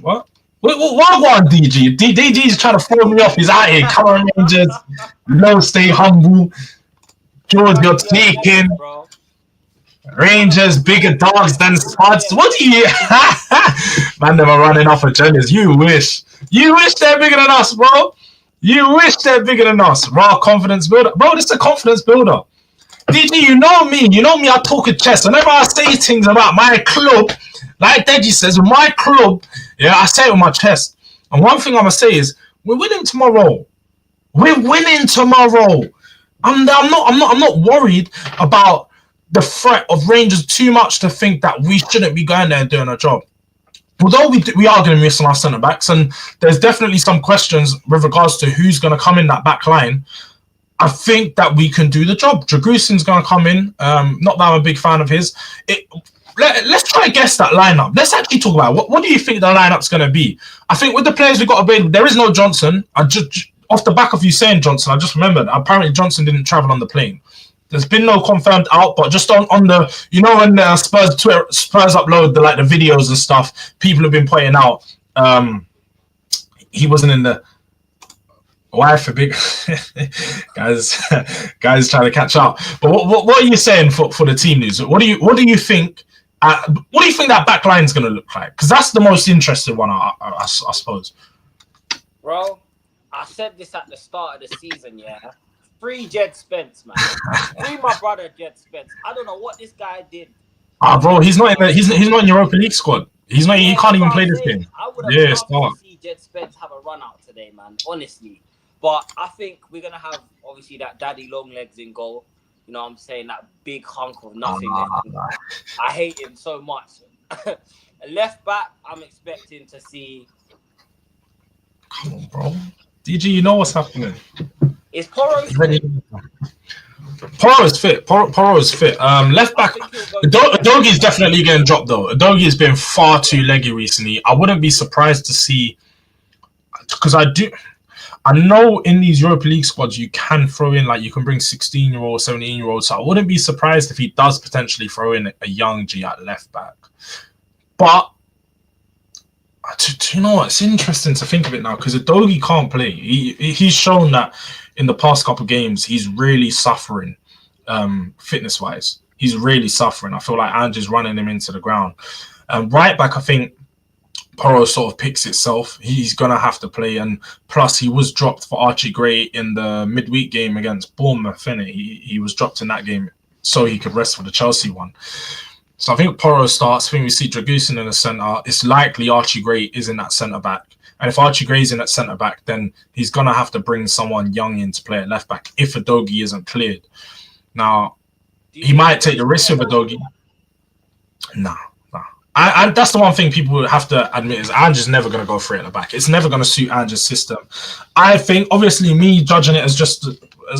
What on DG? DG's trying to throw me off. He's out here. Come on, Rangers. No, stay humble. Jords, you're taking. Rangers bigger dogs than Spuds. What do you? Man, they were running off agendas. You wish they're bigger than us, bro. You wish they're bigger than us. Raw confidence builder, bro. This is a confidence builder. DG, you know me. I talk a chest. Whenever I say things about my club, like Deji says, my club, I say it with my chest. And one thing I'm gonna say is, we're winning tomorrow. I'm not worried about the threat of Rangers too much to think that we shouldn't be going there and doing our job. Although we are going to miss on our centre backs, and there's definitely some questions with regards to who's going to come in that back line. I think that we can do the job. Dragusin's going to come in. Not that I'm a big fan of his. Let's try to guess that lineup. Let's actually talk about it. What do you think the lineup's going to be? I think with the players we've got available, there is no Johnson. I just off the back of you saying Johnson, I just remembered apparently Johnson didn't travel on the plane. There's been no confirmed out, but just on the when the Spurs upload the videos and stuff, people have been pointing out he wasn't in the. Why for big guys trying to catch up. But what are you saying for the team news? What do you think? What do you think that back line is going to look like? Because that's the most interesting one, I suppose. Bro, I said this at the start of the season, yeah. Free Jed Spence, man. Free my brother Jed Spence. I don't know what this guy did. Bro, he's not in Europa League squad. He can't even play this game. I would have loved to see Jed Spence have a run out today, man. Honestly. But I think we're gonna have obviously that daddy long legs in goal. You know what I'm saying? That big hunk of nothing. I hate him so much. Left back, I'm expecting to see. Come on, bro. DG, you know what's happening. Is Porro fit? Porro's fit. Porro's fit. Left back. Udogi's definitely getting dropped though. Udogi has been far too leggy recently. I wouldn't be surprised to see, because I know in these Europa League squads you can throw in, you can bring 16-year-olds, 17-year-olds. So I wouldn't be surprised if he does potentially throw in a young G at left back. But Do you know what? It's interesting to think of it now because Udogie can't play. He's shown that in the past couple of games he's really suffering, fitness wise. He's really suffering. I feel like Ange is running him into the ground. Right back, I think Porro sort of picks itself. He's gonna have to play, and plus he was dropped for Archie Gray in the midweek game against Bournemouth. He was dropped in that game so he could rest for the Chelsea one. So I think Porro starts. I think we see Dragusin in the centre. It's likely Archie Gray is in that centre back. And if Archie Gray's in at centre back, then he's going to have to bring someone young in to play at left back if Udogie isn't cleared. Now, he might take the risk with Udogie. Nah. And that's the one thing people would have to admit is Ange is never going to go free at the back. It's never going to suit Ange's system. I think, obviously, me judging it as just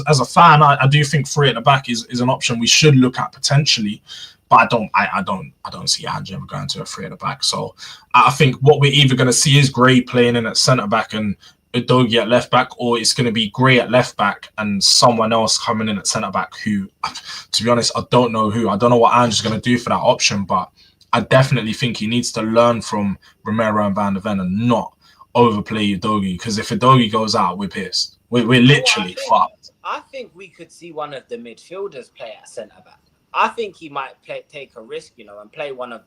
as a fan, I do think free at the back is an option we should look at potentially. But I don't see Ange ever going to a free at the back. So I think what we're either going to see is Gray playing in at centre back and Udogie at left back, or it's going to be Gray at left back and someone else coming in at centre back who, to be honest, I don't know who. I don't know what Ange is going to do for that option, but I definitely think he needs to learn from Romero and Van der Ven and not overplay Udogie, because if Udogie goes out, we're pissed. We're literally fucked. I think we could see one of the midfielders play at centre back. I think he might take a risk, and play one of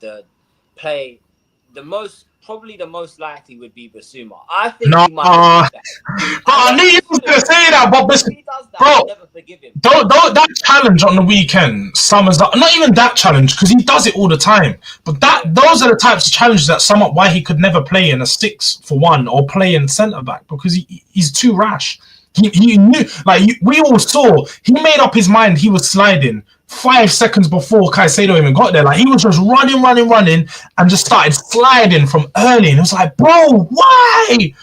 probably the most likely would be Basuma. I think he might do that. I knew you were going to say that, but if he does that, bro, I'll never forgive him. Don't that challenge on the weekend summers up. Not even that challenge, because he does it all the time. But those are the types of challenges that sum up why he could never play in a 6-for-1 or play in centre back, because he's too rash. He knew, we all saw, he made up his mind he was sliding 5 seconds before Caicedo even got there. He was just running, and just started sliding from early. And it was like, bro, why?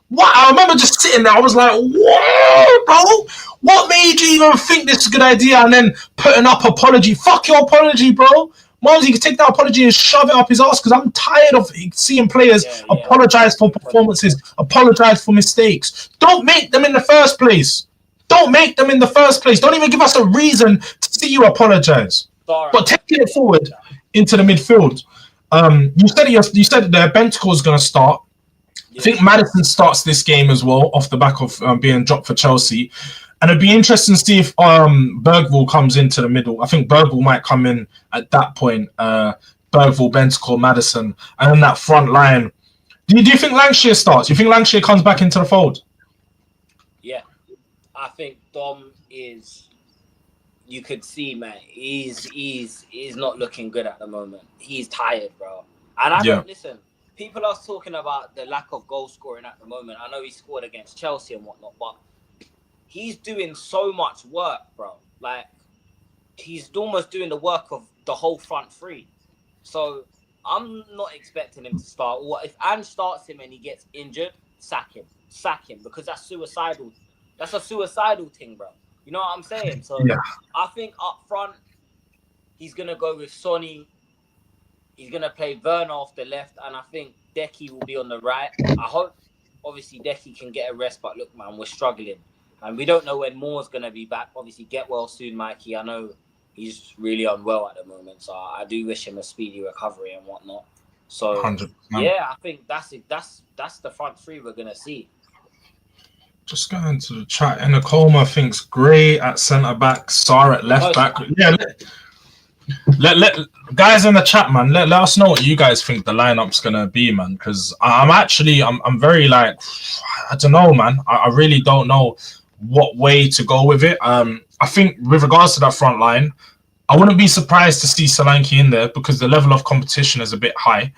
What? I remember just sitting there. I was like, whoa, bro. What made you even think this is a good idea? And then putting up apology. Fuck your apology, bro. Mons, he can take that apology and shove it up his ass, because I'm tired of seeing players apologize for performances, apologize for mistakes. Don't make them in the first place. Don't even give us a reason to see you apologize. Sorry. But taking it forward into the midfield, you said that Bentancur is going to start. Yeah. I think Maddison starts this game as well, off the back of being dropped for Chelsea. And it'd be interesting to see if Bergvall comes into the middle. I think Bergvall might come in at that point. Bergvall, Bentancur, Maddison. And then that front line. Do you think Lancashire starts? Do you think Lancashire comes back into the fold? Yeah. I think Dom is, you could see, man, he's not looking good at the moment. He's tired, bro. And don't listen. People are talking about the lack of goal scoring at the moment. I know he scored against Chelsea and whatnot, but he's doing so much work, bro. He's almost doing the work of the whole front three. So I'm not expecting him to start. Or if Ange starts him and he gets injured, sack him, because that's suicidal. That's a suicidal thing, bro. You know what I'm saying? So I think up front, he's going to go with Sonny. He's going to play Werner off the left. And I think Decky will be on the right. I hope, obviously, Decky can get a rest. But look, man, we're struggling. And we don't know when Moore's going to be back. Obviously, get well soon, Mikey. I know he's really unwell at the moment. So I do wish him a speedy recovery and whatnot. So, 100%. Yeah, I think that's it. That's the front three we're going to see. Just going to the chat. Enacoma thinks Gray at centre back, Sarr at left back. Yeah, let guys in the chat, man. Let us know what you guys think the lineup's gonna be, man. Because I'm very I don't know, man. I really don't know what way to go with it. I think with regards to that front line, I wouldn't be surprised to see Solanke in there because the level of competition is a bit high.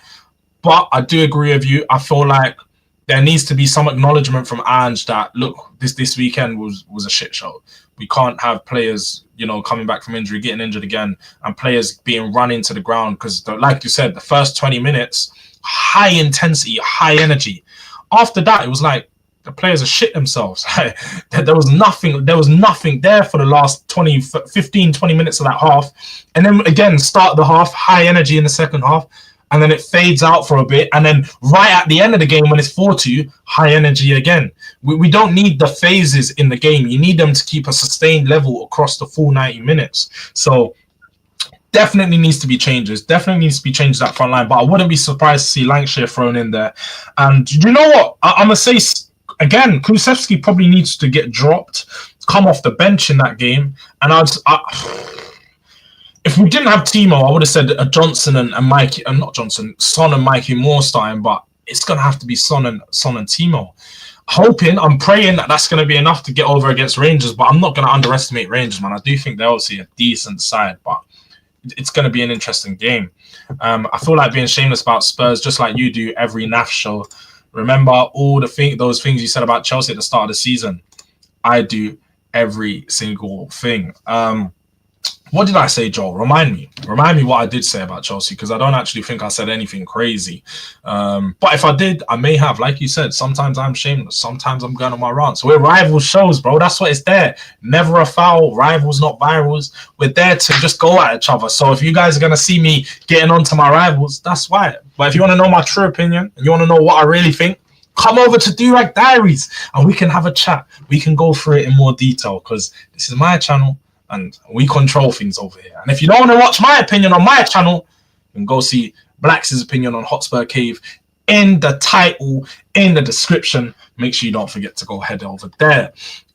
But I do agree with you. I feel like there needs to be some acknowledgement from Ange that, look, this weekend was a shit show. We can't have players, coming back from injury, getting injured again, and players being run into the ground because, like you said, the first 20 minutes, high intensity, high energy. After that, it was like the players are shit themselves. There was nothing there for the last 15, 20 minutes of that half. And then again, start the half, high energy in the second half. And then it fades out for a bit. And then right at the end of the game, when it's 4-2, high energy again. We don't need the phases in the game. You need them to keep a sustained level across the full 90 minutes. So definitely needs to be changes. Definitely needs to be changes at front line. But I wouldn't be surprised to see Lancashire thrown in there. And you know what? I'm gonna say again, Kulusevski probably needs to get dropped, come off the bench in that game. And if we didn't have Timo, I would have said Johnson and Mikey, and not Johnson, Son and Mikey Moore starting. But it's gonna have to be Son and Timo. I'm praying that that's going to be enough to get over against Rangers, but I'm not going to underestimate Rangers, man. I do think they're obviously a decent side, but it's going to be an interesting game. I feel like being shameless about Spurs, just like you do every NAF show. Remember all those things you said about Chelsea at the start of the season. I do every single thing. What did I say, Joel? Remind me what I did say about Chelsea, because I don't actually think I said anything crazy. But if I did, I may have. Like you said, sometimes I'm shameless. Sometimes I'm going on my rants. We're rival shows, bro. That's what it's there. Never a foul. Rivals, not virals. We're there to just go at each other. So if you guys are going to see me getting onto my rivals, that's why. But if you want to know my true opinion and you want to know what I really think, come over to Durag Diaries and we can have a chat. We can go through it in more detail, because this is my channel. And we control things over here. And if you don't want to watch my opinion on my channel, you can go see Black's opinion on Hotspur Cave in the title, in the description. Make sure you don't forget to go head over there.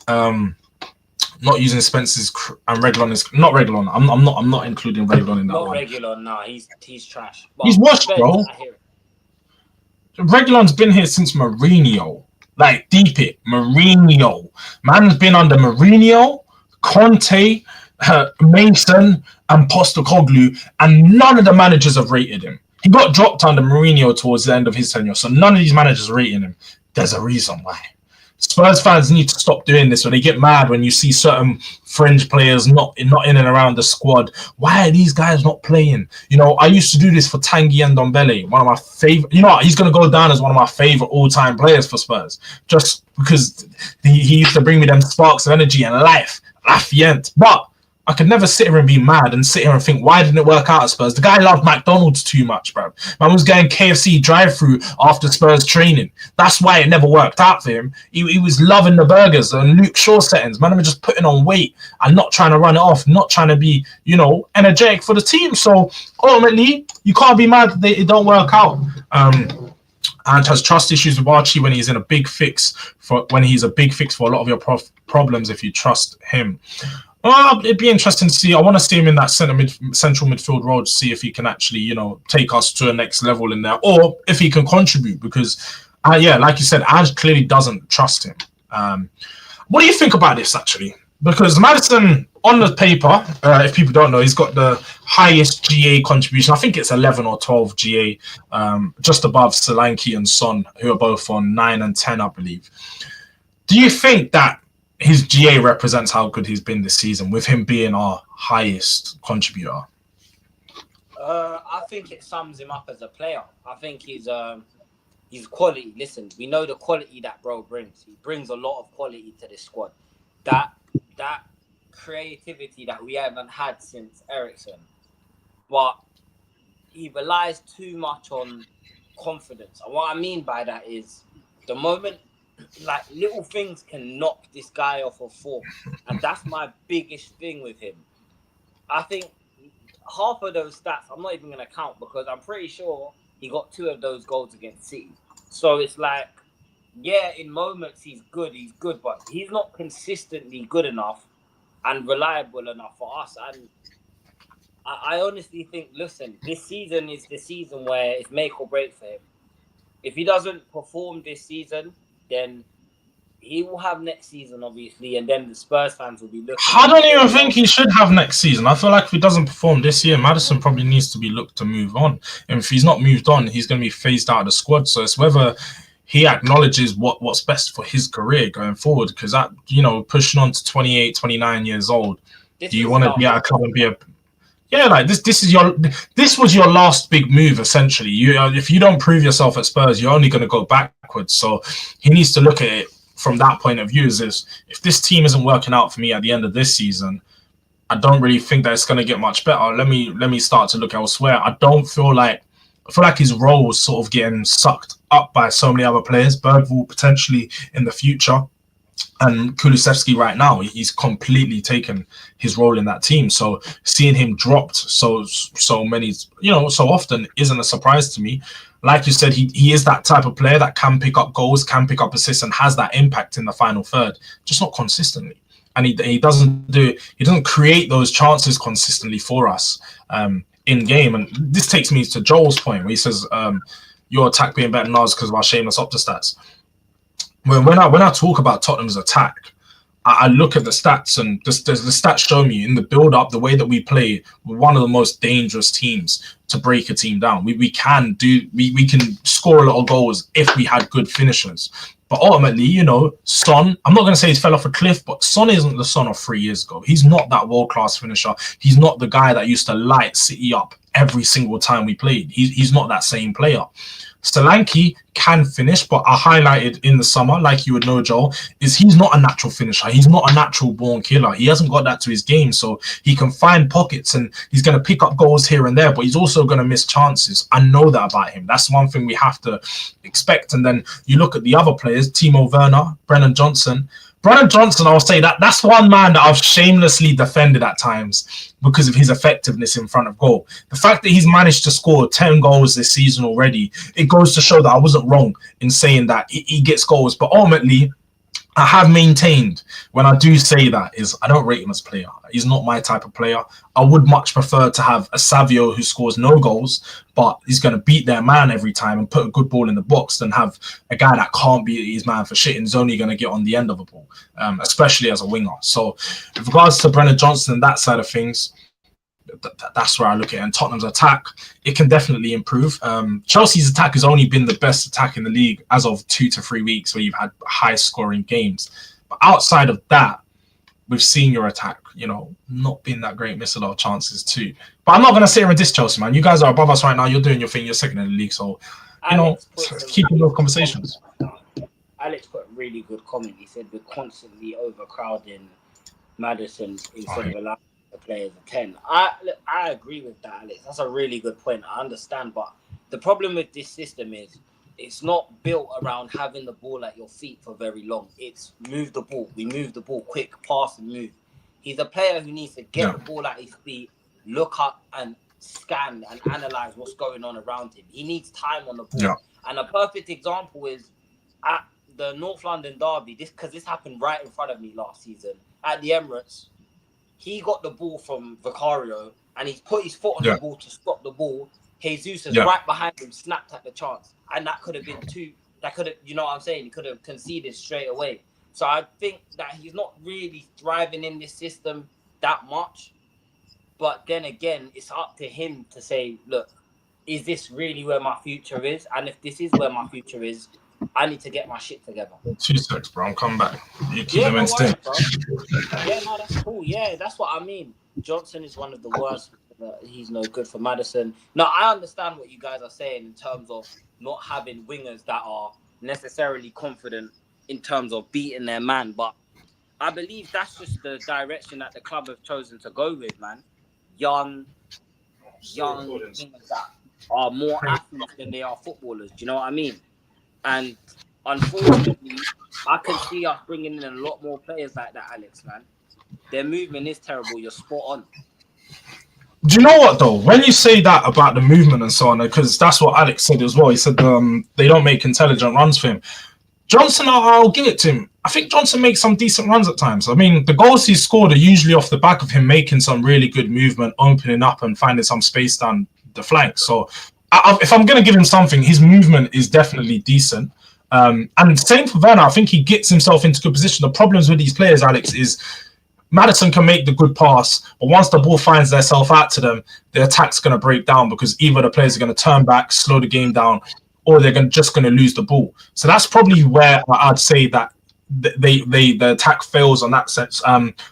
Not using Spencer's and Regulon is not Regulon. I'm not including Regulon in that one. Not Regulon, nah, he's trash. But he's washed, bro. Regulon's been here since Mourinho. Like, deep it, Mourinho. Man's been under Mourinho, Conte, Mason, and Postecoglou, and none of the managers have rated him. He got dropped under Mourinho towards the end of his tenure, so none of these managers are rating him. There's a reason why. Spurs fans need to stop doing this when they get mad when you see certain fringe players not in and around the squad. Why are these guys not playing? You know, I used to do this for Tanguy and Ndombele, one of my favorite. You know what? He's going to go down as one of my favorite all-time players for Spurs, just because he used to bring me them sparks of energy and life. But I could never sit here and be mad and sit here and think, why didn't it work out at Spurs? The guy loved McDonald's too much, bro. Man was going KFC drive-through after Spurs training. That's why it never worked out for him. He was loving the burgers and Luke Shaw settings. Man, I'm just putting on weight and not trying to run it off, not trying to be, energetic for the team. So ultimately, you can't be mad that it don't work out. And has trust issues with Archie when he's a big fix for a lot of your problems if you trust him. It'd be interesting to see. I want to see him in that central midfield role to see if he can actually, take us to a next level in there, or if he can contribute. Because, like you said, Ange clearly doesn't trust him. What do you think about this actually? Because Maddison, on the paper, if people don't know, he's got the highest GA contribution. I think it's 11 or 12 GA, just above Solanke and Son, who are both on 9 and 10, I believe. Do you think that his GA represents how good he's been this season, with him being our highest contributor? I think it sums him up as a player. I think he's quality. Listen, we know the quality that bro brings. He brings a lot of quality to this squad. That creativity that we haven't had since Ericsson. But he relies too much on confidence. And what I mean by that is the moment, like, little things can knock this guy off of form. And that's my biggest thing with him. I think half of those stats, I'm not even going to count, because I'm pretty sure he got 2 of those goals against City. So it's like, yeah, in moments he's good, but he's not consistently good enough and reliable enough for us. And I honestly think, listen, this season is the season where it's make or break for him. If he doesn't perform this season, then he will have next season, obviously, and then the Spurs fans will be looking. I don't even think he should have next season. I feel like if he doesn't perform this year, Maddison probably needs to be looked to move on. And if he's not moved on, he's going to be phased out of the squad. So it's whether he acknowledges what's best for his career going forward, because that, pushing on to 28, 29 years old, do you want to be at a club and be a... Yeah, like this was your last big move, essentially. If you don't prove yourself at Spurs, you're only going to go backwards. So he needs to look at it from that point of view. If this team isn't working out for me at the end of this season, I don't really think that it's going to get much better. Let me start to look elsewhere. I feel like his role is sort of getting sucked up by so many other players. Bergvall potentially in the future. And Kulusevski right now, he's completely taken his role in that team. So seeing him dropped so many, so often isn't a surprise to me. Like you said, he is that type of player that can pick up goals, can pick up assists, and has that impact in the final third, just not consistently. And he doesn't do it. He doesn't create those chances consistently for us in game. And this takes me to Joel's point where he says your attack being better than ours because of our shameless Opta stats. When I talk about Tottenham's attack, I look at the stats, and the stats show me in the build-up, the way that we play, we're one of the most dangerous teams to break a team down. We can score a lot of goals if we had good finishers. But ultimately, Son, I'm not going to say he's fell off a cliff, but Son isn't the Son of 3 years ago. He's not that world-class finisher. He's not the guy that used to light City up every single time we played. He's not that same player. Solanke can finish, but I highlighted in the summer, like you would know, Joel, is he's not a natural finisher. He's not a natural born killer. He hasn't got that to his game, so he can find pockets and he's going to pick up goals here and there, but he's also going to miss chances. I know that about him. That's one thing we have to expect. And then you look at the other players, Timo Werner, Brennan Johnson. Brennan Johnson, I'll say that's one man that I've shamelessly defended at times because of his effectiveness in front of goal. The fact that he's managed to score 10 goals this season already, it goes to show that I wasn't wrong in saying that he gets goals. But ultimately, I have maintained when I do say that is I don't rate him as a player. He's not my type of player. I would much prefer to have a Savio who scores no goals, but he's going to beat their man every time and put a good ball in the box than have a guy that can't beat his man for shit and is only going to get on the end of a ball, especially as a winger. So with regards to Brennan Johnson and that side of things, that's where I look at it. And Tottenham's attack, it can definitely improve. Chelsea's attack has only been the best attack in the league as of 2 to 3 weeks where you've had high scoring games. But outside of that, we've seen your attack, not been that great, missed a lot of chances too. But I'm not going to sit here and diss Chelsea, man. You guys are above us right now. You're doing your thing. You're second in the league. So, keeping those conversations. Alex put a really good comment. He said we're constantly overcrowding Maddison instead of allowing the players a 10. I agree with that, Alex. That's a really good point. I understand. But the problem with this system is it's not built around having the ball at your feet for very long. It's move the ball. We move the ball, quick pass and move. He's a player who needs to get the ball at his feet, look up and scan and analyze what's going on around him. He needs time on the ball. Yeah. And a perfect example is at the North London derby, because this happened right in front of me last season, at the Emirates. He got the ball from Vicario and he's put his foot on the ball to stop the ball. Jesus is right behind him, snapped at the chance. And that could have been you know what I'm saying? He could have conceded straight away. So I think that he's not really thriving in this system that much. But then again, it's up to him to say, look, is this really where my future is? And if this is where my future is, I need to get my shit together. 2 seconds, bro. I'm coming back. You keep them in stay. Yeah, no, that's cool. Yeah, that's what I mean. Johnson is one of the worst. He's no good for Maddison. Now, I understand what you guys are saying in terms of not having wingers that are necessarily confident in terms of beating their man. But I believe that's just the direction that the club have chosen to go with, man. Young wingers that are more athletes than they are footballers. Do you know what I mean? And unfortunately, I can see us bringing in a lot more players like that, Alex, man. Their movement is terrible. You're spot on. Do you know what, though? When you say that about the movement and so on, because that's what Alex said as well. He said they don't make intelligent runs for him. Johnson, I'll give it to him. I think Johnson makes some decent runs at times. I mean, the goals he's scored are usually off the back of him making some really good movement, opening up and finding some space down the flank. So if I'm going to give him something, his movement is definitely decent. And same for Werner. I think he gets himself into good position. The problems with these players, Alex, is Maddison can make the good pass, but once the ball finds themselves out to them, the attack's going to break down because either the players are going to turn back, slow the game down, or they're just going to lose the ball. So that's probably where I'd say that the attack fails on that sense.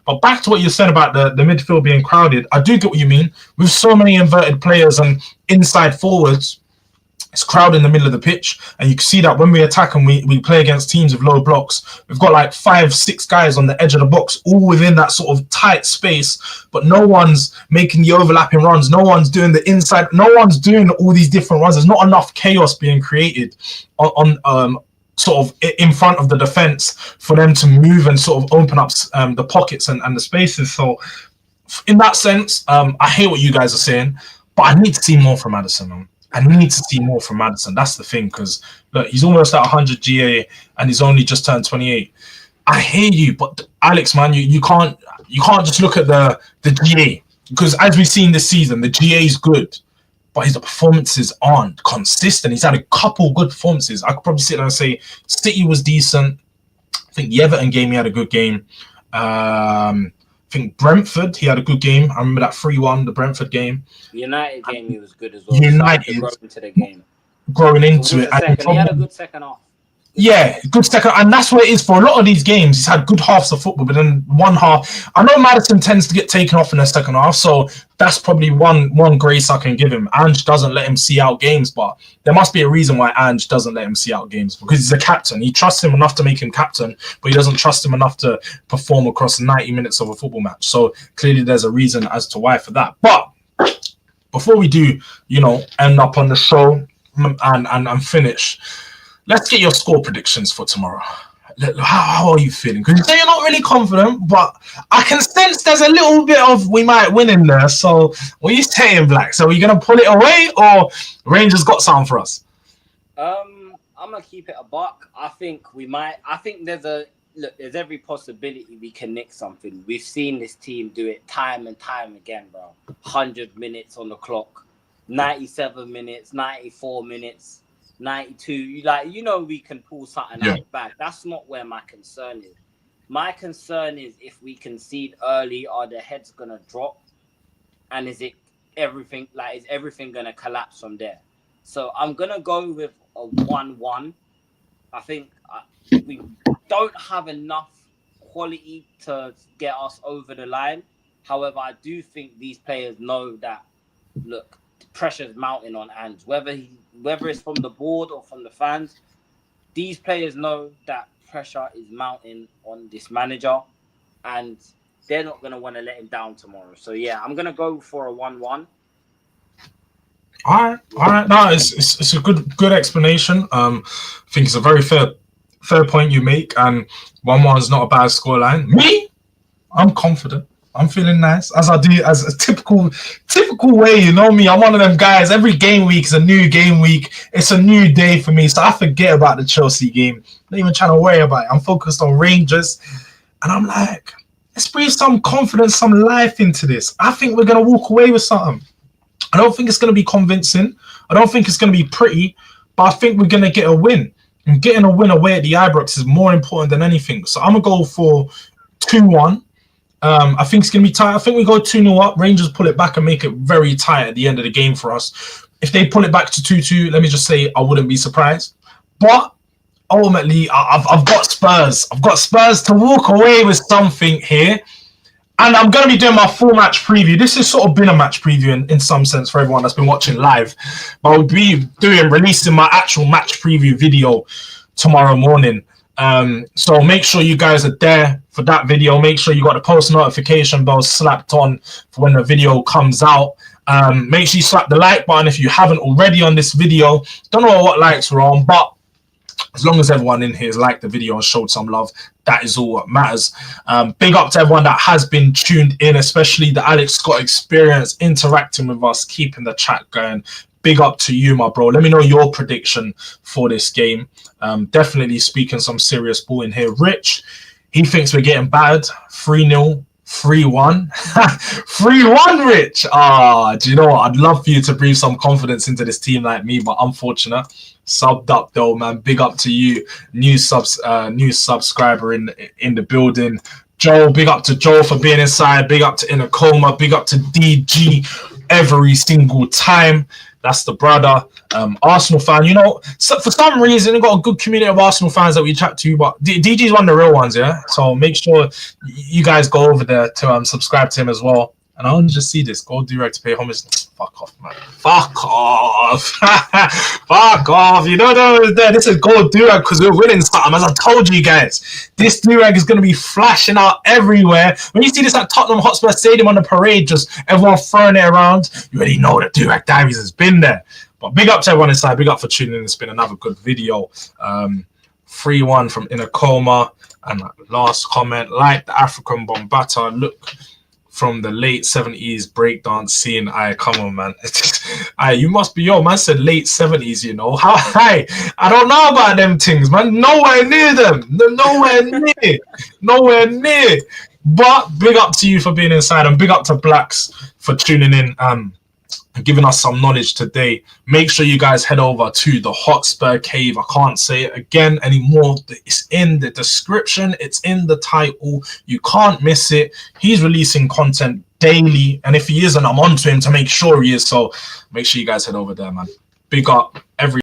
But back to what you said about the midfield being crowded, I do get what you mean. With so many inverted players and inside forwards, it's crowded in the middle of the pitch, and you can see that when we attack and we play against teams with low blocks, we've got like 5-6 guys on the edge of the box, all within that sort of tight space, but no one's making the overlapping runs, no one's doing the inside, no one's doing all these different runs. There's not enough chaos being created on sort of in front of the defense for them to move and sort of open up the pockets and the spaces. So in that sense, I hear what you guys are saying, but I need to see more from Maddison, man. I need to see more from Maddison. That's the thing, because look, he's almost at 100 GA and he's only just turned 28. I hear you, but Alex, man, you can't just look at the GA, because as we've seen this season, the GA is good, but his performances aren't consistent. He's had a couple good performances. I could probably sit there and say City was decent. I think the Everton game, he had a good game. I think Brentford, he had a good game. I remember that 3-1, the Brentford game. United game, he was good as well. United growing into the game. Growing into it. He had a good second half. Yeah, good second, and that's what it is for a lot of these games. He's had good halves of football, but then one half. I know Maddison tends to get taken off in the second half, so that's probably one grace I can give him. Ange doesn't let him see out games, but there must be a reason why Ange doesn't let him see out games, because he's a captain. He trusts him enough to make him captain, but he doesn't trust him enough to perform across 90 minutes of a football match. So clearly, there's a reason as to why for that. But before we do, end up on the show and finish. Let's get your score predictions for tomorrow. How are you feeling? Because you say you're not really confident, but I can sense there's a little bit of we might win in there. So what are you saying, Black? So are you going to pull it away, or Rangers got something for us? I'm going to keep it a buck. I think we might. I think there's every possibility we can nick something. We've seen this team do it time and time again, bro. 100 minutes on the clock, 97 minutes, 94 minutes. 92, we can pull something out back. That's not where my concern is. My concern is if we concede early, are the heads gonna drop, and is everything gonna collapse from there? So I'm gonna go with a 1-1. I think we don't have enough quality to get us over the line. However, I do think these players know that. Look, pressure's mounting on Ange, whether it's from the board or from the fans. These players know that pressure is mounting on this manager, and they're not going to want to let him down tomorrow. So yeah, I'm going to go for a 1-1. All right. No, it's a good explanation. I think it's a very fair point you make, and 1-1 is not a bad scoreline. Me, I'm confident. I'm feeling nice, as I do, as a typical way. You know me, I'm one of them guys. Every game week is a new game week. It's a new day for me, so I forget about the Chelsea game. Not even trying to worry about it. I'm focused on Rangers, and I'm like, let's breathe some confidence, some life into this. I think we're going to walk away with something. I don't think it's going to be convincing. I don't think it's going to be pretty, but I think we're going to get a win. And getting a win away at the IBROX is more important than anything. So I'm going to go for 2-1. I think it's going to be tight. I think we go 2-0 up. Rangers pull it back and make it very tight at the end of the game for us. If they pull it back to 2-2, let me just say I wouldn't be surprised. But ultimately, I've got Spurs. I've got Spurs to walk away with something here. And I'm going to be doing my full match preview. This has sort of been a match preview in some sense for everyone that's been watching live. But I'll be releasing my actual match preview video tomorrow morning. So make sure you guys are there for that video. Make sure you got the post notification bell slapped on for when the video comes out. Make sure you slap the like button if you haven't already on this video. Don't know what likes are on, but as long as everyone in here has liked the video and showed some love, that is all that matters. Big up to everyone that has been tuned in, especially the Alex Scott experience, interacting with us, keeping the chat going. Big up to you, my bro. Let me know your prediction for this game. Definitely speaking some serious ball in here. Rich, he thinks we're getting bad. 3-0, 3-1. 3-1, Rich. Do you know what? I'd love for you to breathe some confidence into this team like me, but unfortunate. Subbed up though, man. Big up to you. New subscriber in the building. Joe, big up to Joe for being inside. Big up to Inacoma. Big up to DG every single time. That's the brother. Arsenal fan, so for some reason, we've got a good community of Arsenal fans that we chat to, but DG's one of the real ones, yeah? So make sure you guys go over there to subscribe to him as well. And I want to just see this. Go direct to pay homage. Fuck off, man. Fuck off. Fuck off. This is Gold Durag because we're winning something. As I told you guys, this Durag is going to be flashing out everywhere. When you see this at Tottenham Hotspur Stadium on the parade, just everyone throwing it around, you already know that Durag Diaries has been there. But big up to everyone inside. Big up for tuning in. It's been another good video 3-1 from Inakoma. And last comment, like the African Bombata look from the late 70s breakdance scene. Come on, man. You must be, man said late 70s, you know. How high? I don't know about them things, man. Nowhere near them. Nowhere near. Nowhere near. But big up to you for being inside, and big up to Blacks for tuning in and giving us some knowledge today. Make sure you guys head over to the Hotspur Cave. I can't say it again anymore. It's in the description. It's in the title. You can't miss it. He's releasing content daily, and if he isn't, I'm on to him to make sure he is. So make sure you guys head over there, man. Big up every